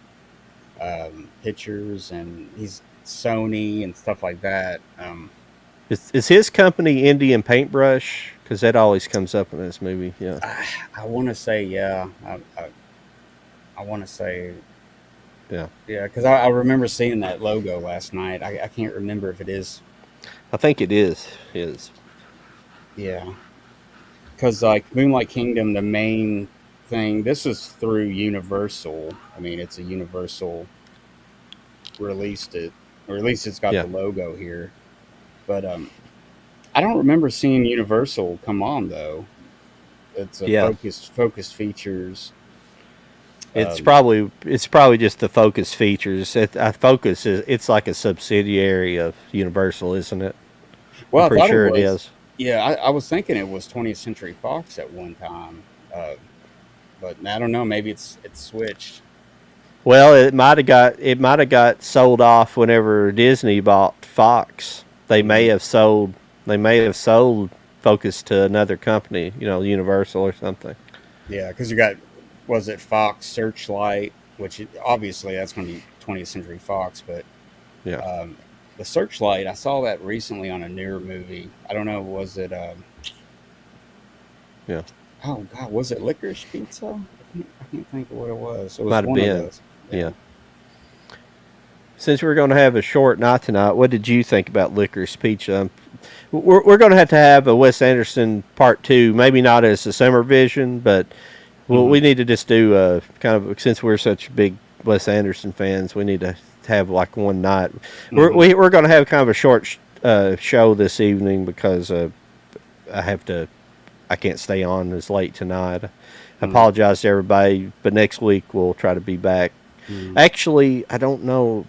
Pictures, and he's Sony and stuff like that. Is his company Indian Paintbrush? Because that always comes up in this movie. Yeah, I want to say yeah. I want to say yeah. yeah, because I remember seeing that logo last night. I can't remember if it is. I think it is his. Yeah, because like Moonlight Kingdom, the main thing. This is through Universal. I mean, it's a Universal released it, or at least it's got Yeah, the logo here. But I don't remember seeing Universal come on though. It's a yeah. focused features. It's Um, probably just the Focus features. Focus it's like a subsidiary of Universal, isn't it? I'm well, I pretty thought it sure it was. is. Yeah, I was thinking it was 20th Century Fox at one time, uh, but I don't know. Maybe it's switched. Well, it might have got sold off whenever Disney bought Fox. They may Hmm. have sold they may have sold Focus to another company, Universal or something. Yeah, because you got was it Fox Searchlight, which obviously that's going to be 20th Century Fox, but Yeah, um, the Searchlight I saw that recently on a newer movie. I don't know, was it? yeah. Oh God, was it Licorice Pizza? I can't think of what it was. It was Might have one of been. those. Yeah. Yeah. Since we're going to have a short night tonight, what did you think about Licorice Pizza? We're going to have a Wes Anderson part two. Maybe not as a summer vision, but Hmm. we need to just do kind of since we're such big Wes Anderson fans, we need to have like one night. Hmm. We're going to have kind of a short show this evening because I have to I can't stay on as late tonight. I Mm, apologize to everybody, but next week we'll try to be back. mm. Actually, I don't know,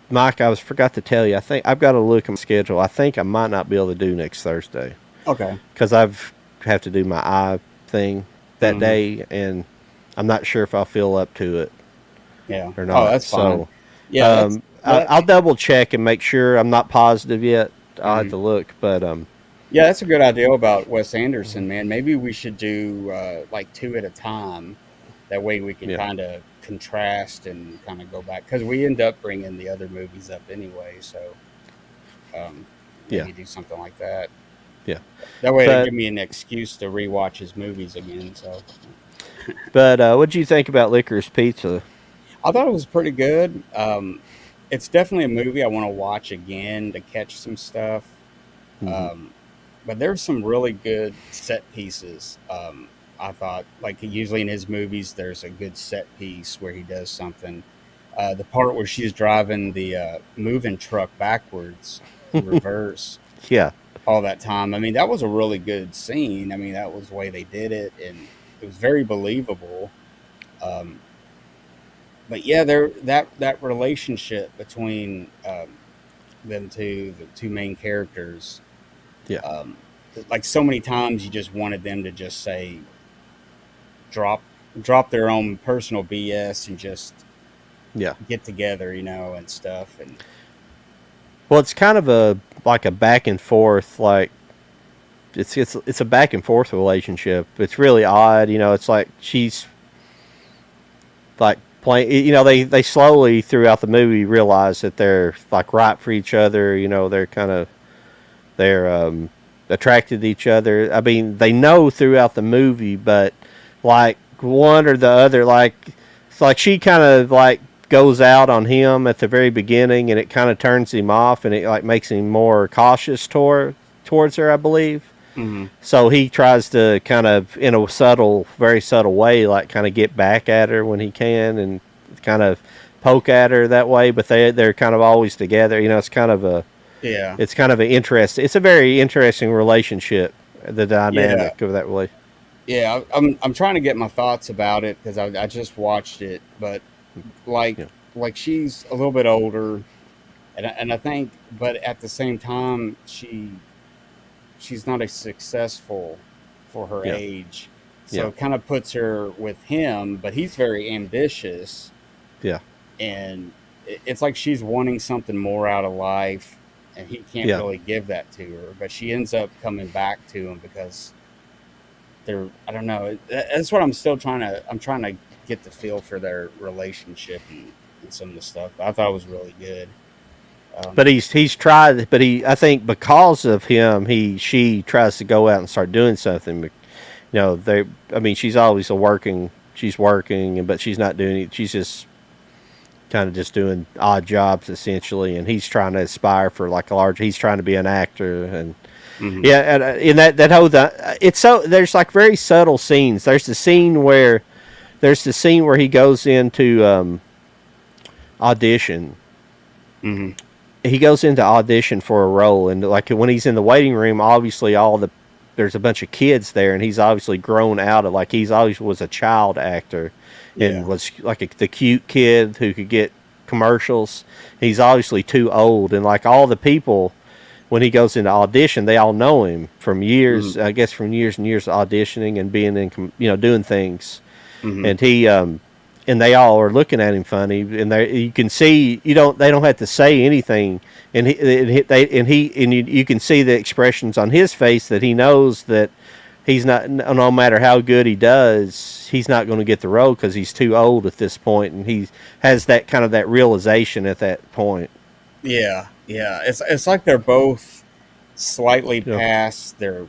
Mike. I was forgot to tell you. I think I've got to look at my schedule. I think I might not be able to do next Thursday Okay. because I've have to do my eye thing that Hmm. day, and I'm not sure if I'll feel up to it Yeah. or Oh, not. that's fine. So Yeah, that's that. I'll double check and make sure. I'm not positive yet. I'll have Mhm. to look, but Yeah, that's a good idea about Wes Anderson, man. Maybe we should do like two at a time. That way we can yeah, kind of contrast and kind of go back because we end up bringing the other movies up anyway. So um, yeah, maybe do something like that. yeah. That way to But give me an excuse to rewatch his movies again. So what do you think about Licorice Pizza? I thought it was pretty good. It's definitely a movie I want to watch again to catch some stuff. Hmm. Um, but there's some really good set pieces. I thought, like usually in his movies, there's a good set piece where he does something. The part where she's driving the moving truck backwards in reverse Yeah, all that time. I mean, that was a really good scene. I mean, that was the way they did it, and it was very believable. Um, but yeah, there that relationship between them two, the two main characters, yeah, um, like so many times you just wanted them to just say drop drop their own personal BS and just yeah. get together, and stuff. And Well, it's kind of a like a back and forth, like it's a back and forth relationship. It's really odd, It's like she's like playing. They slowly throughout the movie realize that they're like right for each other. They're kind of they're attracted to each other. I mean, they know throughout the movie, but like one or the other, like it's like she kind of like goes out on him at the very beginning, and it kind of turns him off, and it like makes him more cautious towards her, I believe. hmm So he tries to kind of, in a subtle, very subtle way, like kind of get back at her when he can, and kind of poke at her that way. But they're kind of always together. yeah, It's kind of an interest. It's a very interesting relationship. The yeah, dynamic of that really. yeah. I'm trying to get my thoughts about it because I just watched it, but like Yeah, like she's a little bit older, and I think, but at the same time, she's not as successful for her yeah, age. So yeah, it kind of puts her with him, but he's very ambitious, yeah, and it's like she's wanting something more out of life, and he can't yeah. really give that to her. But she ends up coming back to him because they're, I don't know. That's what I'm trying to get the feel for their relationship and some of the stuff. I thought it was really good. But Um, he's tried. But I think because of him, she tries to go out and start doing something. They. I mean, she's always a working. She's working, but she's not doing it. She's just kind of just doing odd jobs essentially, and he's trying to aspire for like a large. He's trying to be an actor, and mhm. yeah, and in that whole it's so there's like very subtle scenes. There's the scene where he goes into audition. Mhm. He goes into audition for a role, and like when he's in the waiting room, obviously there's a bunch of kids there, and he's obviously grown out of, like, he's always was a child actor and Yeah. was like the cute kid who could get commercials. He's obviously too old, and like all the people when he goes into audition, they all know him from years, Mhm. I guess, from years and years of auditioning and being in, doing things. Mhm. And and they all are looking at him funny, and you can see they don't have to say anything, and you can see the expressions on his face that he knows that he's not, no matter how good he does, he's not going to get the role because he's too old at this point, and he has that kind of that realization at that point. Yeah. Yeah. It's like they're both slightly Yeah, past their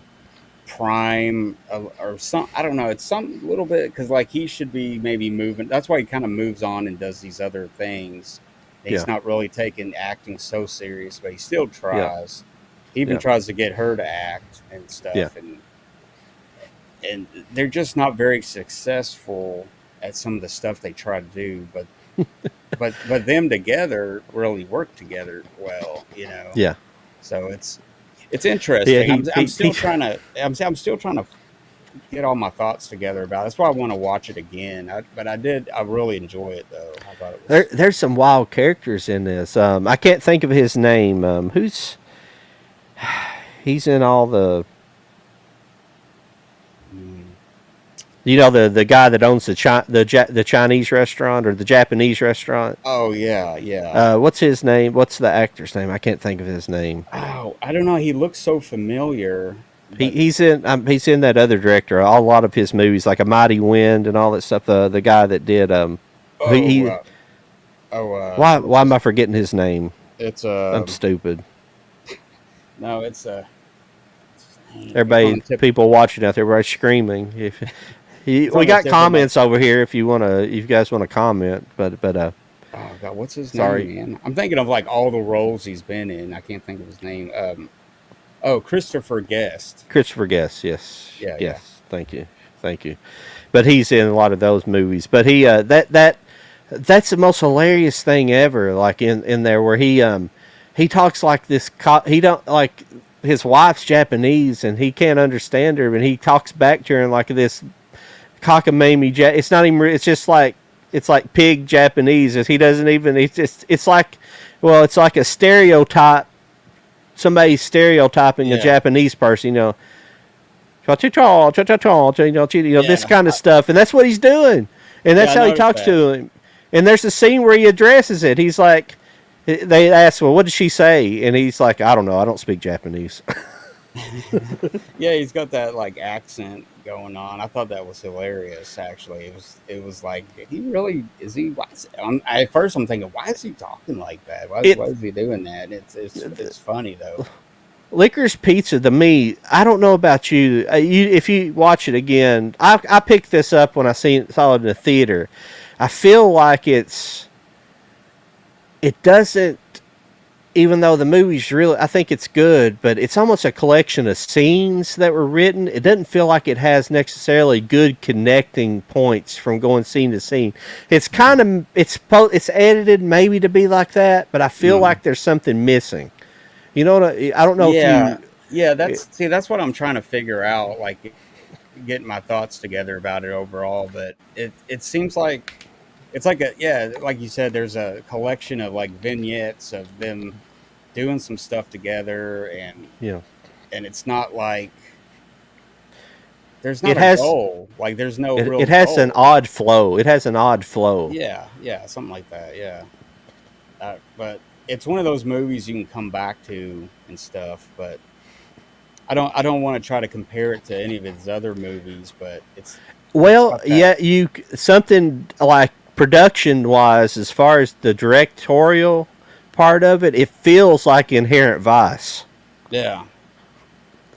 prime, or some, I don't know, it's some little bit because like he should be maybe moving. That's why he kind of moves on and does these other things. He's yeah, not really taking acting so serious, but he still yeah, tries. He even yeah, tries to get her to act and yeah, stuff, and they're just not very successful at some of the stuff they try to do. But them together really work together well. yeah, So it's yeah. interesting. I'm still trying to I'm still trying to get all my thoughts together about it. That's why I want to watch it again. But I did. I really enjoy it though. I thought it was. There's some wild characters in this. I can't think of his name. Who's he's in all the Mm, the guy that owns the Chinese restaurant or the Japanese restaurant. oh yeah, yeah. What's his name? What's the actor's name? I can't think of his name. Oh, I don't know. He looks so familiar, He, but he's in that other director. A lot of his movies, like A Mighty Wind and all that stuff. The guy that did oh, he why what's am his? I forgetting his name? It's I'm stupid. no, it's it's on Everybody, the tip. people watching out there, everybody's screaming. If It's we on the got tip of my. comments over here, if you guys want to comment, but Oh God, what's his name, sorry, man? I'm thinking of like all the roles he's been in. I can't think of his name. Oh, Christopher Guest. Christopher Guest, yes, Yeah, yeah. yes, thank you. But he's in a lot of those movies. But he that's the most hilarious thing ever. Like in there where he talks like this. He don't like his wife's Japanese and he can't understand her, and he talks back to her in like this cockamamie. It's not even. It's just like it's like pig Japanese. He doesn't even. It's like well, it's like a stereotype. Somebody stereotyping a Yeah. Japanese person. Yeah, This kind of stuff, and that's what he's doing, and yeah, that's I how he noticed talks that. to him. And there's a scene where he addresses it. He's like, they ask, "Well, what did she say?" And he's like, "I don't know. I don't speak Japanese." Yeah, he's got that like accent going on. I thought that was hilarious. Actually, it was like, did he really? Is he? At first, I'm thinking, why is he talking like that? it Why is he doing that? It's funny though. Licorice Pizza to me, I don't know about you. If you watch it again, I picked this up when I saw it in the theater. I feel like it doesn't, even though the movie's really, I think it's good, but it's almost a collection of scenes that were written. It doesn't feel like it has necessarily good connecting points from going scene to scene. It's kind of it's edited maybe to be like that, but I feel Mm. like there's something missing. You know what? I don't know if Yeah, you. yeah. That's what I'm trying to figure out. Like getting my thoughts together about it overall. But it seems like it's like a yeah, like you said. There's a collection of like vignettes of them doing some stuff together, You know, and it's not like there's it not a has goal. Like there's no it real has an goal. odd flow. It has an odd flow. Yeah, yeah, something like that. Yeah, but it's one of those movies you can come back to and stuff. But I don't want to try to compare it to any of his other movies. But it's Well, got that. yeah, you something like production wise, as far as the directorial part of it, it feels like Inherent Vice. Yeah,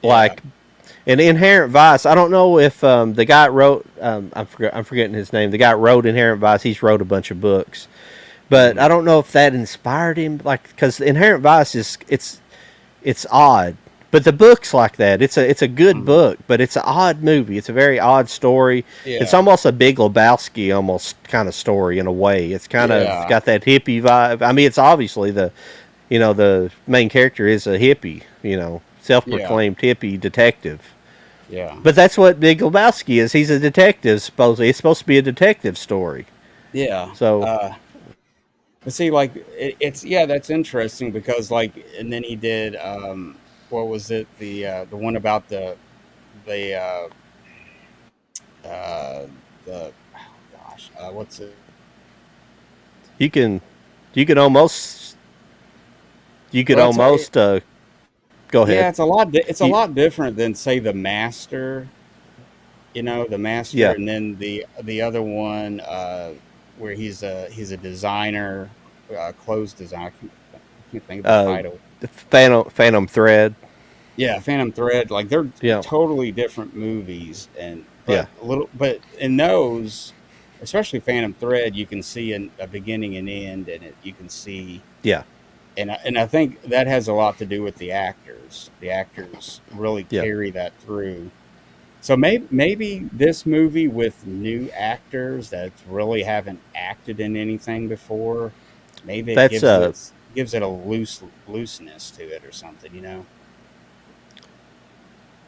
yeah. Like an Inherent Vice. I don't know if the guy wrote. I'm forgetting his name. The guy wrote Inherent Vice. He's wrote a bunch of books, but Hmm. I don't know if that inspired him. Like because Inherent Vice is it's odd. But the book's like that. It's a good Hmm. book, but it's an odd movie. It's a very odd story. It's Yeah, almost a Big Lebowski almost kind of story in a way. It's kind of yeah, got that hippie vibe. I mean, it's obviously the main character is a hippie, yeah, self-proclaimed hippie detective. yeah, But that's what Big Lebowski is. He's a detective. Supposedly, it's supposed to be a detective story. yeah. So But see, like it's yeah, that's interesting because like, and then he did what was it the one about the uh, the oh gosh, what's it? you can you can almost you could Well, it's almost go ahead. yeah, it's a You, lot different than say the Master. The Master, yeah. and then the other one where he's a designer, clothes designer. I can't think of the Uh, title. Phantom Thread. Yeah, Phantom Thread. Like they're Yeah, totally different movies, and yeah, but in those, especially Phantom Thread, you can see a beginning and end, and you can see, yeah, and I think that has a lot to do with the actors. The actors really yeah. carry that through. So maybe this movie with new actors that really haven't acted in anything before, maybe it That's gives it a looseness to it or something.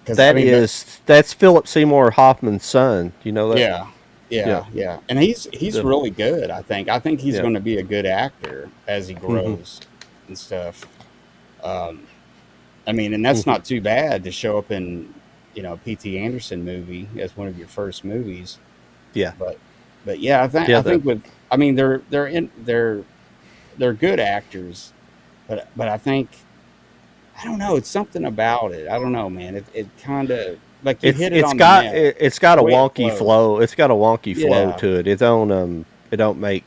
because I mean, that's Philip Seymour Hoffman's son. You know that? yeah, Yeah. yeah, and he's The, really good. I think he's yeah. going to be a good actor as he Hmm. grows and stuff. Um, I mean, and that's not too bad to show up in P.T. Anderson movie as one of your first movies. Yeah. But yeah, Yeah. I think with I mean they're good actors, but I think I don't know. It's something about it. I don't know, man. It kind of like you hit it on the nail. It's got The a way it wonky flows. flow. It's got a wonky flow Yeah. to it. It don't make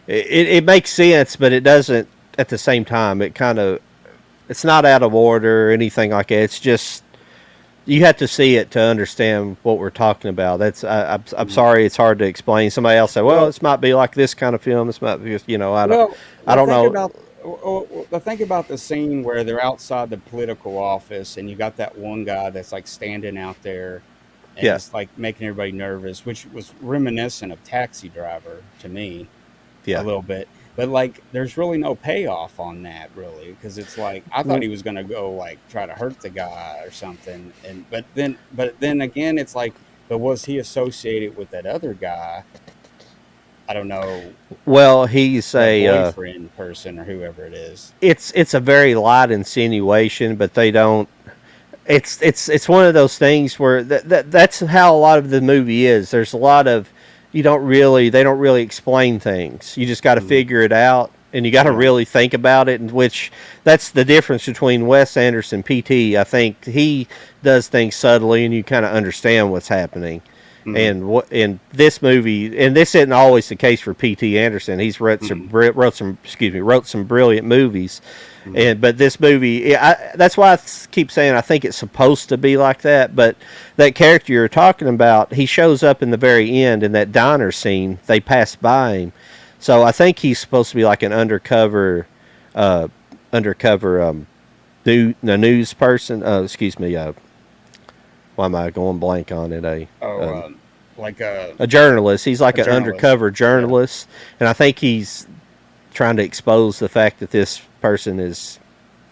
it makes sense, but it doesn't at the same time. It's not out of order or anything like that. It's just you have to see it to understand what we're talking about. I'm Mhm. sorry, it's hard to explain. Somebody else say, well, Well, this might be like this kind of film. This might be, I well, don't think know. about think about the scene where they're outside the political office, and you got that one guy that's like standing out there, and Yeah, he's like making everybody nervous, which was reminiscent of Taxi Driver to me a yeah. little bit. But like, there's really no payoff on that, really, because it's like I thought he was gonna go like try to hurt the guy or something, and but then again, it's like, but was he associated with that other guy? I don't know, Well, he's that a boyfriend person or whoever it is. it's a very light insinuation, but they don't. It's one of those things where that's how a lot of the movie is. There's a lot of they don't really explain things. You just got to Mm, figure it out, and you got to yeah. really think about it. And which that's the difference between Wes Anderson, PT. I think he does things subtly, and you kind of understand what's happening. Mm-hmm. And what in this movie, and this isn't always the case for P.T. Anderson. He's Mm-hmm. wrote some brilliant movies, Mm-hmm. and but this movie, that's why I keep saying I think it's supposed to be like that. But that character you're talking about, he shows up in the very end in that diner scene. They pass by him, so I think he's supposed to be like an uh, undercover news person. Excuse me. Why am I going blank on it? Oh, Um, like a journalist. He's like a an journalist. undercover Yeah. journalist, and I think he's trying to expose the fact that this person is,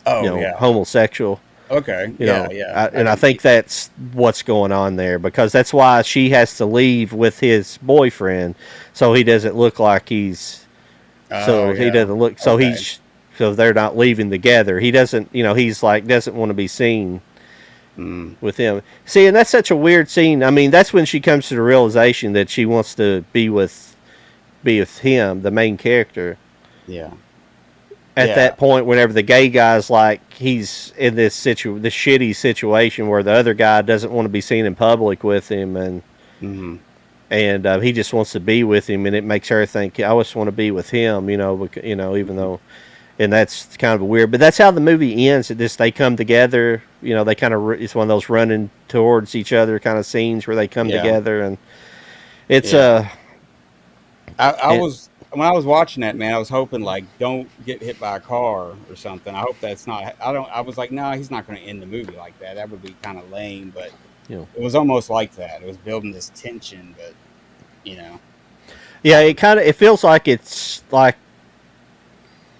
Oh, yeah. homosexual. Okay. Yeah. Yeah. I And I can think see. that's what's going on there because that's why she has to leave with his boyfriend, so he doesn't look like Oh, yeah. Okay. so they're not leaving together. He doesn't, he's like doesn't want to be seen Mm, with him. See, and that's such a weird scene. I mean, that's when she comes to the realization that she wants to be with him, the main character. yeah. At Yeah. that point, whenever the gay guy's like he's in this shitty situation where the other guy doesn't want to be seen in public with him, Mm-hmm. and he just wants to be with him, and it makes her think I just want to be with him, even Mm-hmm. though, and that's kind of weird. But that's how the movie ends. They come together. They kind of it's one of those running towards each other kind of scenes where they come Yeah. together, and it's Yeah. I it, was when I was watching that, man. I was hoping like, don't get hit by a car or something. I hope that's not. I don't. I was like, no, he's not going to end the movie like that. That would be kind of lame. But you know, it was almost like that. It was building this tension, but you know, yeah, I don't know. it feels like it's like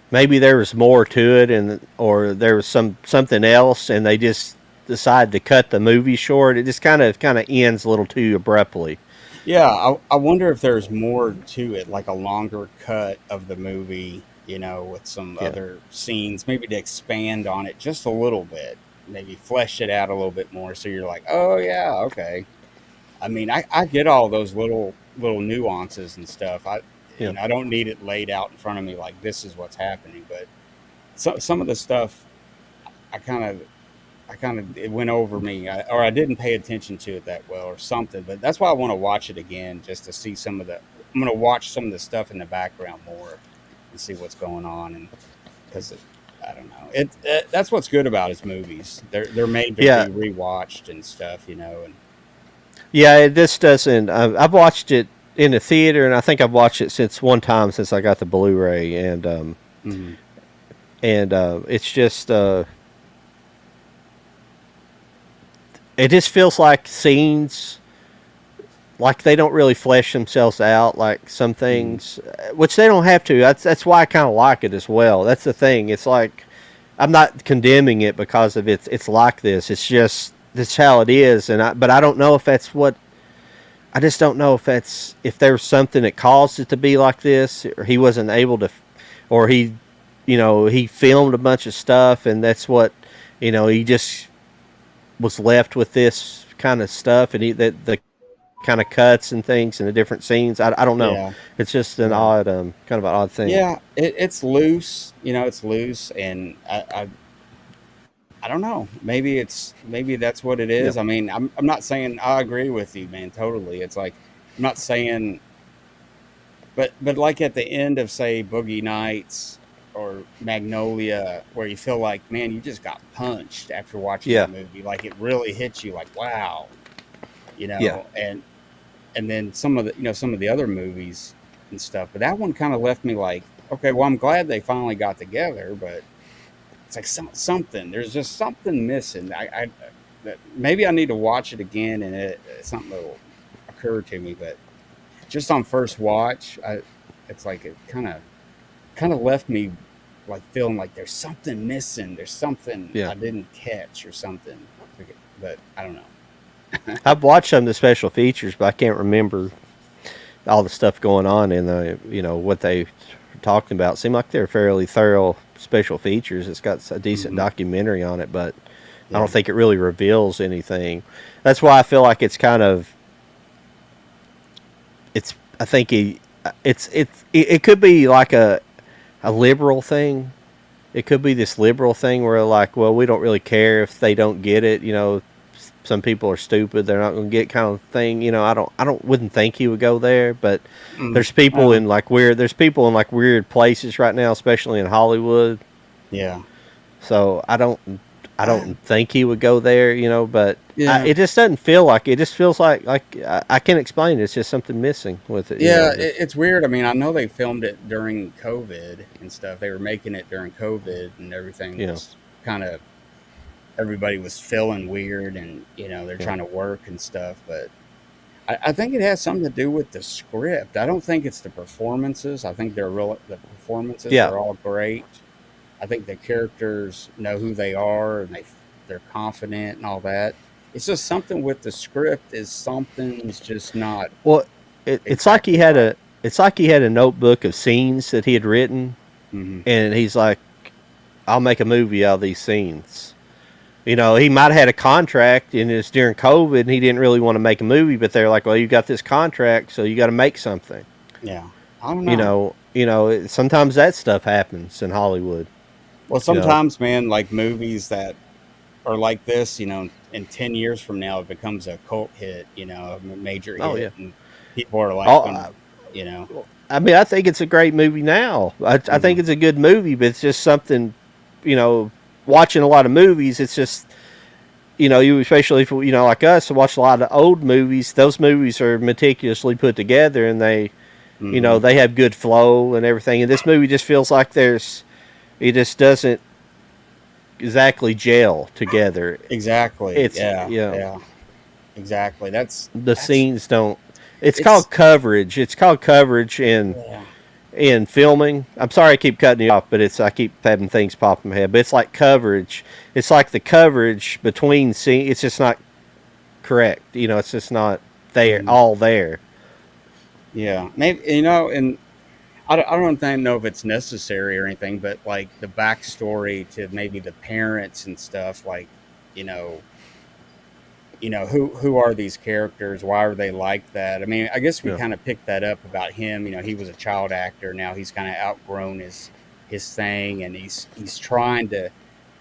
maybe there was more to it, and or there was something else, and they just decided to cut the movie short. It just kind of ends a little too abruptly. Yeah, I wonder if there's more to it, like a longer cut of the movie, with some Yeah, other scenes, maybe to expand on it just a little bit, maybe flesh it out a little bit more, so you're like, oh yeah, okay. I mean, I get all those little nuances and stuff. yeah, I don't need it laid out in front of me like this is what's happening, but some of the stuff I kind of it went over me, or I didn't pay attention to it that well, or something. But that's why I want to watch it again, just to see some of the. I'm going to watch some of the stuff in the background more and see what's going on, and because I don't know, that's what's good about his movies. They're made to yeah, be rewatched and stuff, and yeah. This doesn't. I've watched it in the theater, and I think I've watched it since one time since I got the Blu-ray, hmm it's just. It just feels like scenes like they don't really flesh themselves out like some hmm things, which they don't have to. That's why I kind of like it as well. That's the thing. It's like I'm not condemning it because of it's like this. It's just that's how it is, but I don't know if that's what. I just don't know if there's something that caused it to be like this, or he wasn't able to, or he filmed a bunch of stuff, and that's what, he just was left with this kind of stuff, and the kind of cuts and things and the different scenes. I don't know. Yeah, It's just an yeah, odd, kind of an odd thing. yeah. It's loose, it's loose, and I don't know. Maybe that's what it Yeah, is. I mean, I'm not saying I agree with you, man. Totally. It's like I'm not saying, but like at the end of say Boogie Nights or Magnolia, where you feel like, man, you just got punched after watching yeah, that movie. Like it really hits you. Like wow, yeah, and then some of the other movies and stuff. But that one kind of left me like, okay, well, I'm glad they finally got together, but it's like something. There's just something missing. That maybe I need to watch it again, and something will occur to me. But just on first watch, it's like it kind of left me like feeling like there's something missing. There's something yeah. I didn't catch or something. But I don't know. I've watched some of the special features, but I can't remember all the stuff going on in what they talking about. Seemed like they're fairly thorough special features. It's got a decent Hmm. documentary on it, but I don't Yeah. think it really reveals anything. That's why I feel like it's kind of it's. I think it could be like a liberal thing. It could be this liberal thing where like, well, we don't really care if they don't get it. Some people are stupid; they're not going to get kind of thing. Wouldn't think he would go there, but Mm. in like weird. There's people in like weird places right now, especially in Hollywood. Yeah. So I I, don't think he would go there. But yeah. it just doesn't feel like it. Just feels like I can't explain it. It's just something missing with it. Yeah, Just it's weird. I mean, I know they filmed it during COVID and stuff. They were making it during COVID, and everything you know, was kind of everybody was feeling weird, and they're yeah, trying to work and stuff. But I think it has something to do with the script. I don't think it's the performances. I think the performances yeah. are all great. I think the characters know who they are, and they're confident and all that. It's just something with the script is something's just not Well, exactly right. it's like he had a notebook of scenes that he had written, Hmm. and he's like, I'll make a movie out of these scenes. He might have had a contract, and it's during COVID, and he didn't really want to make a movie, but they're like, well, you got this contract, so you got to make something. Yeah, I don't know. Sometimes that stuff happens in Hollywood. Well, You know, sometimes, man, like movies that are like this, in 10 years from now, it becomes a cult hit, a major oh yeah. hit, and people are like, Oh, you know, I mean, I think it's a great movie now. I think mhm. it's a good movie, but it's just something, you know, watching a lot of movies, it's just, you especially if, like us, watch a lot of old movies. Those movies are meticulously put together, and Mhm. they have good flow and everything. And this movie just feels like it just doesn't exactly gel together. Exactly. It's, Yeah, yeah, exactly. the That's scenes don't. It's called it's coverage. It's called coverage yeah. in filming. I'm sorry I keep cutting you off, but I keep having things pop in my head. But it's like coverage. It's like the coverage between scenes. It's just not correct. It's just not there. Mhm. All there. Yeah. Maybe and I don't think know if it's necessary or anything, but like the backstory to maybe the parents and stuff, like you know, who are these characters? Why are they like that? I mean, I guess we Yeah. kind of picked that up about him. He was a child actor. Now he's kind of outgrown his thing, and he's trying to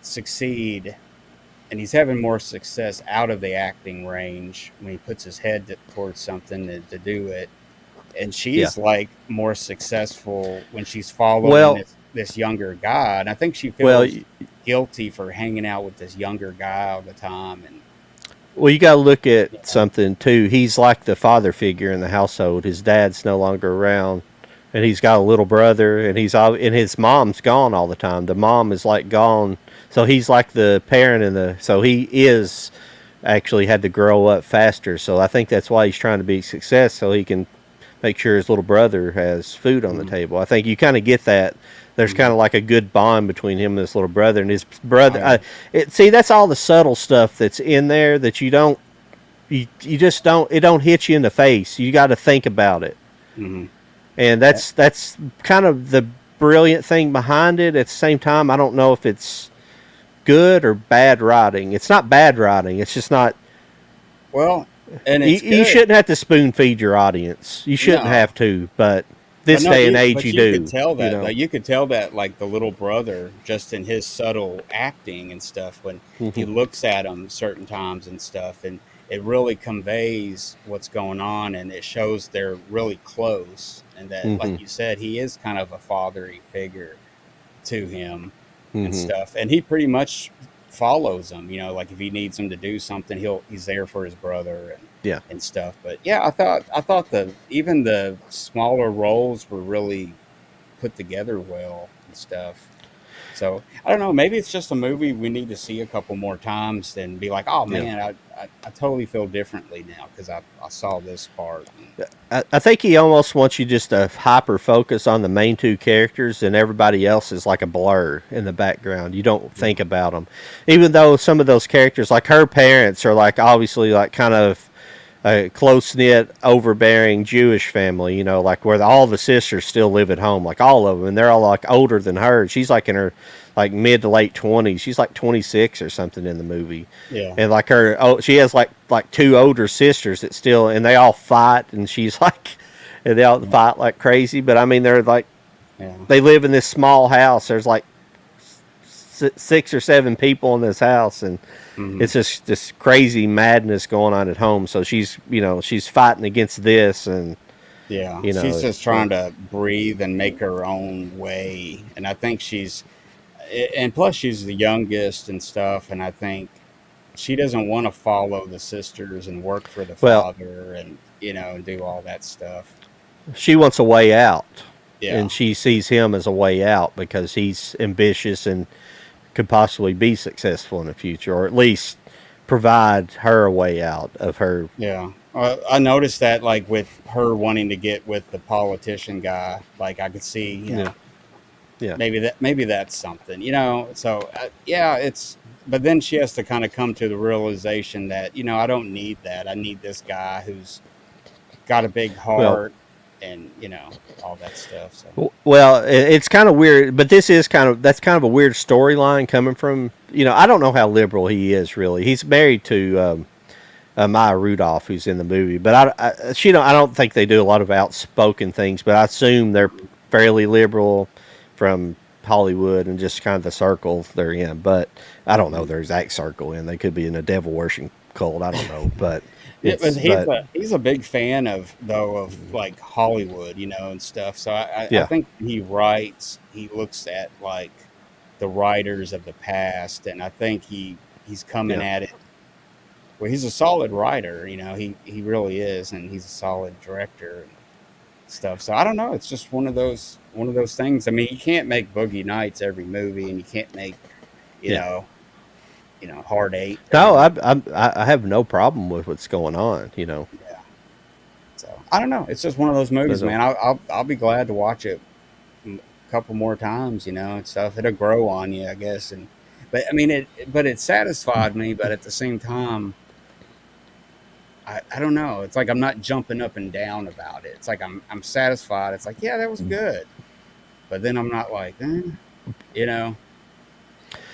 succeed, and he's having more success out of the acting range when he puts his head towards something to do it. And Yeah. she's like more successful when she's following Well. this younger guy, and I think she Well. feels guilty for hanging out with this younger guy all the time, and Well, you got to look you at know, something too. He's like the father figure in the household. His dad's no longer around, and he's got a little brother, and and his mom's gone all the time. The mom is like gone, so he's like the parent so he is actually had to grow up faster. So I think that's why he's trying to be a success, so he can make sure his little brother has food on the table. I think you kind of get that. There's kind of like a good bond between him and his little brother, and his brother. I, See, that's all the subtle stuff that's in there that you don't, you just don't. It don't hit you in the face. You got to think about it, mm-hmm. and that's kind of the brilliant thing behind it. At the same time, I don't know if it's good or bad writing. It's not bad writing. It's just not. Well, and it's You shouldn't have to spoon feed your audience. You shouldn't No. have to, but this day and age, you do. Could tell that. You know? Like, you could tell that, like the little brother, just in his subtle acting and stuff, when he looks at him certain times and stuff, and it really conveys what's going on, and it shows they're really close, and that, like you said, he is kind of a fatherly figure to him and stuff, and he pretty much follows him. You know, like if he needs him to do something, he's there for his brother and stuff. But yeah, I thought even the smaller roles were really put together well and stuff. So I don't know. Maybe it's just a movie we need to see a couple more times and be like, oh man, I totally feel differently now because I saw this part. I think he almost wants you just to hyper focus on the main two characters, and everybody else is like a blur in the background. You don't think about them, even though some of those characters, like her parents, are like obviously like kind of a close knit, overbearing Jewish family. You know, like where all the sisters still live at home, like all of them, and they're all like older than her. She's like in her like mid to late 20s. She's like 26 or something in the movie. Yeah. And like she has like two older sisters that still, and they all fight, and she's like, and they all fight like crazy. But I mean, they're like, they live in this small house. There's like 6 or 7 people in this house, and it's just this crazy madness going on at home. So she's fighting against this, and she's just trying to breathe and make her own way. And I think and plus she's the youngest and stuff, and I think she doesn't want to follow the sisters and work for the father and and do all that stuff. She wants a way out, and she sees him as a way out because he's ambitious and could possibly be successful in the future, or at least provide her a way out of her. I noticed that, like with her wanting to get with the politician guy, like I could see maybe that's something, so but then she has to kind of come to the realization that I don't need that. I need this guy who's got a big heart and all that stuff. So. Well, it's kind of weird, but that's kind of a weird storyline coming from I don't know how liberal he is really. He's married to Maya Rudolph, who's in the movie, but I don't think they do a lot of outspoken things, but I assume they're fairly liberal from Hollywood and just kind of the circle they're in. But I don't know their exact circle in. They could be in a devil worship cult. I don't know, but. He's a big fan of like Hollywood, and stuff. So I think he looks at like the writers of the past, and I think he's coming at it. Well, he's a solid writer, he really is, and he's a solid director and stuff. So I don't know. It's just one of those things. I mean, you can't make Boogie Nights every movie, and you can't make Hard 8. No, I have no problem with what's going on. Yeah. So I don't know. It's just one of those movies, man. I'll be glad to watch it a couple more times, and stuff. It'll grow on you, I guess. But I mean, it satisfied me. But at the same time, I don't know. It's like I'm not jumping up and down about it. It's like I'm satisfied. It's like, yeah, that was good. But then I'm not like,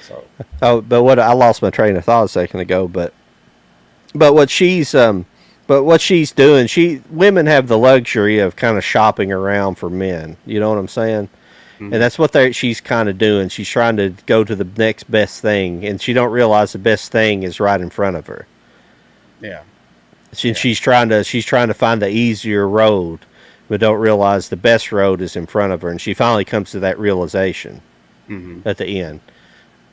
So. Oh, but I lost my train of thought a second ago. But what she's doing, women have the luxury of kind of shopping around for men. You know what I'm saying? Mm-hmm. And that's what she's kind of doing. She's trying to go to the next best thing, and she don't realize the best thing is right in front of her. Yeah. She's trying to find the easier road, but don't realize the best road is in front of her, and she finally comes to that realization at the end.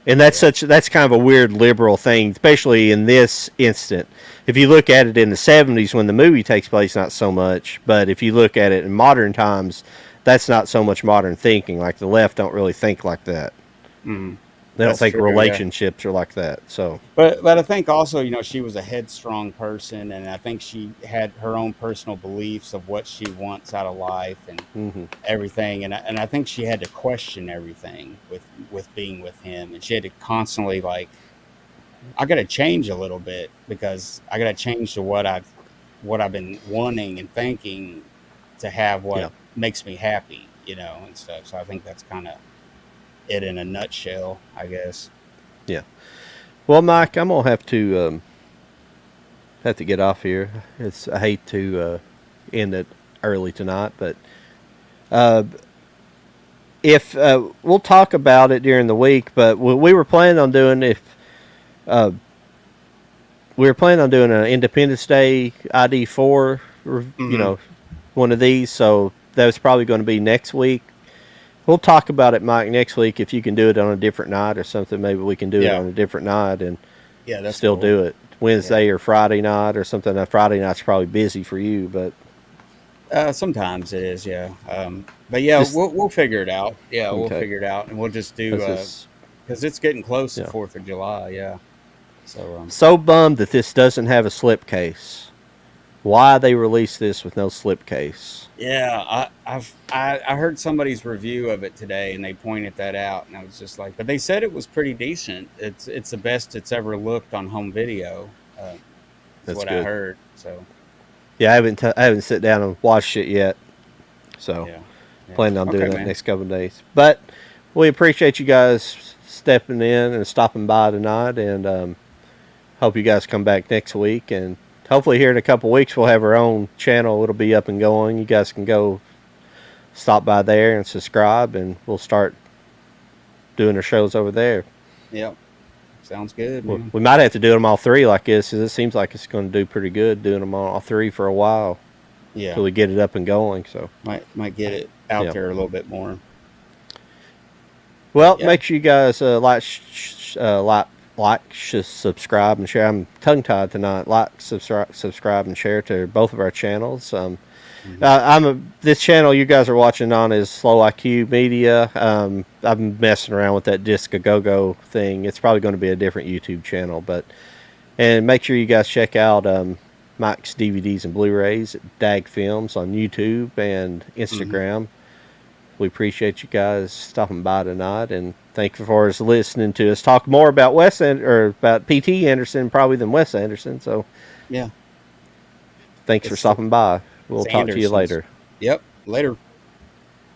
And that's kind of a weird liberal thing, especially in this instant. If you look at it in the 70s when the movie takes place, not so much. But if you look at it in modern times, that's not so much modern thinking. Like the left don't really think like that. Mm-hmm. They don't That's think true. Yeah. relationships are like that. So But I think also, she was a headstrong person, and I think she had her own personal beliefs of what she wants out of life and hmm everything. And I think she had to question everything with being with him, and she had to constantly like, I got to change a little bit because I got to change to what I've been wanting and thinking to have what yeah, makes me happy, and stuff. So I think that's kind of it in a nutshell, I guess. yeah. Well, Mike, I'm gonna have to get off here. I hate to end it early tonight, but uh, if we'll talk about it during the week. But we were planning on doing if uh, we were planning on doing an Independence Day ID4, Hmm. one of these. So that was probably going to be next week. We'll talk about it, Mike, next week. If you can do it on a different night or something, maybe we can do it Yeah. on a different night and Yeah, that's still cool. do it Yeah. Wednesday or Friday night or something. Friday night's probably busy for you, but Sometimes it is, yeah. But yeah, just we'll figure it out. Yeah, we'll okay. figure it out, and we'll just do This is because it's getting close to yeah. 4th of July. Yeah. So So bummed that this doesn't have a slipcase. Why they released this with no slipcase? yeah, I heard somebody's review of it today, and they pointed that out, and I was just like, but they said it was pretty decent. It's the best it's ever looked on home video. Is That's what I good. heard. So Yeah, I haven't sat down and watched it yet, so yeah, yeah. planning on doing Okay, that man. next couple of days. But we appreciate you guys stepping in and stopping by tonight, and hope you guys come back next week. And hopefully, here in a couple of weeks, we'll have our own channel. It'll be up and going. You guys can go stop by there and subscribe, and we'll start doing our shows over there. Yep. Sounds good, man. We might have to do them all three like this, because it seems like it's going to do pretty good doing them all three for a while Yeah. till we get it up and going. So, Might get it out yeah. there a little bit more. Well, Yeah. make sure you guys subscribe, and share. I'm tongue tied tonight. Subscribe, and share to both of our channels. Hmm. This channel you guys are watching on is Slow IQ Media. I'm messing around with that Disc a Go Go thing. It's probably going to be a different YouTube channel, and make sure you guys check out Mike's DVDs and Blu-rays at Dag Films on YouTube and Hmm. Instagram. We appreciate you guys stopping by tonight, and thank you for listening to us talk more about or about PT Anderson probably than Wes Anderson. So Yeah. thanks for It's the stopping by. We'll it's talk to you Anderson's. later. Yep. Later.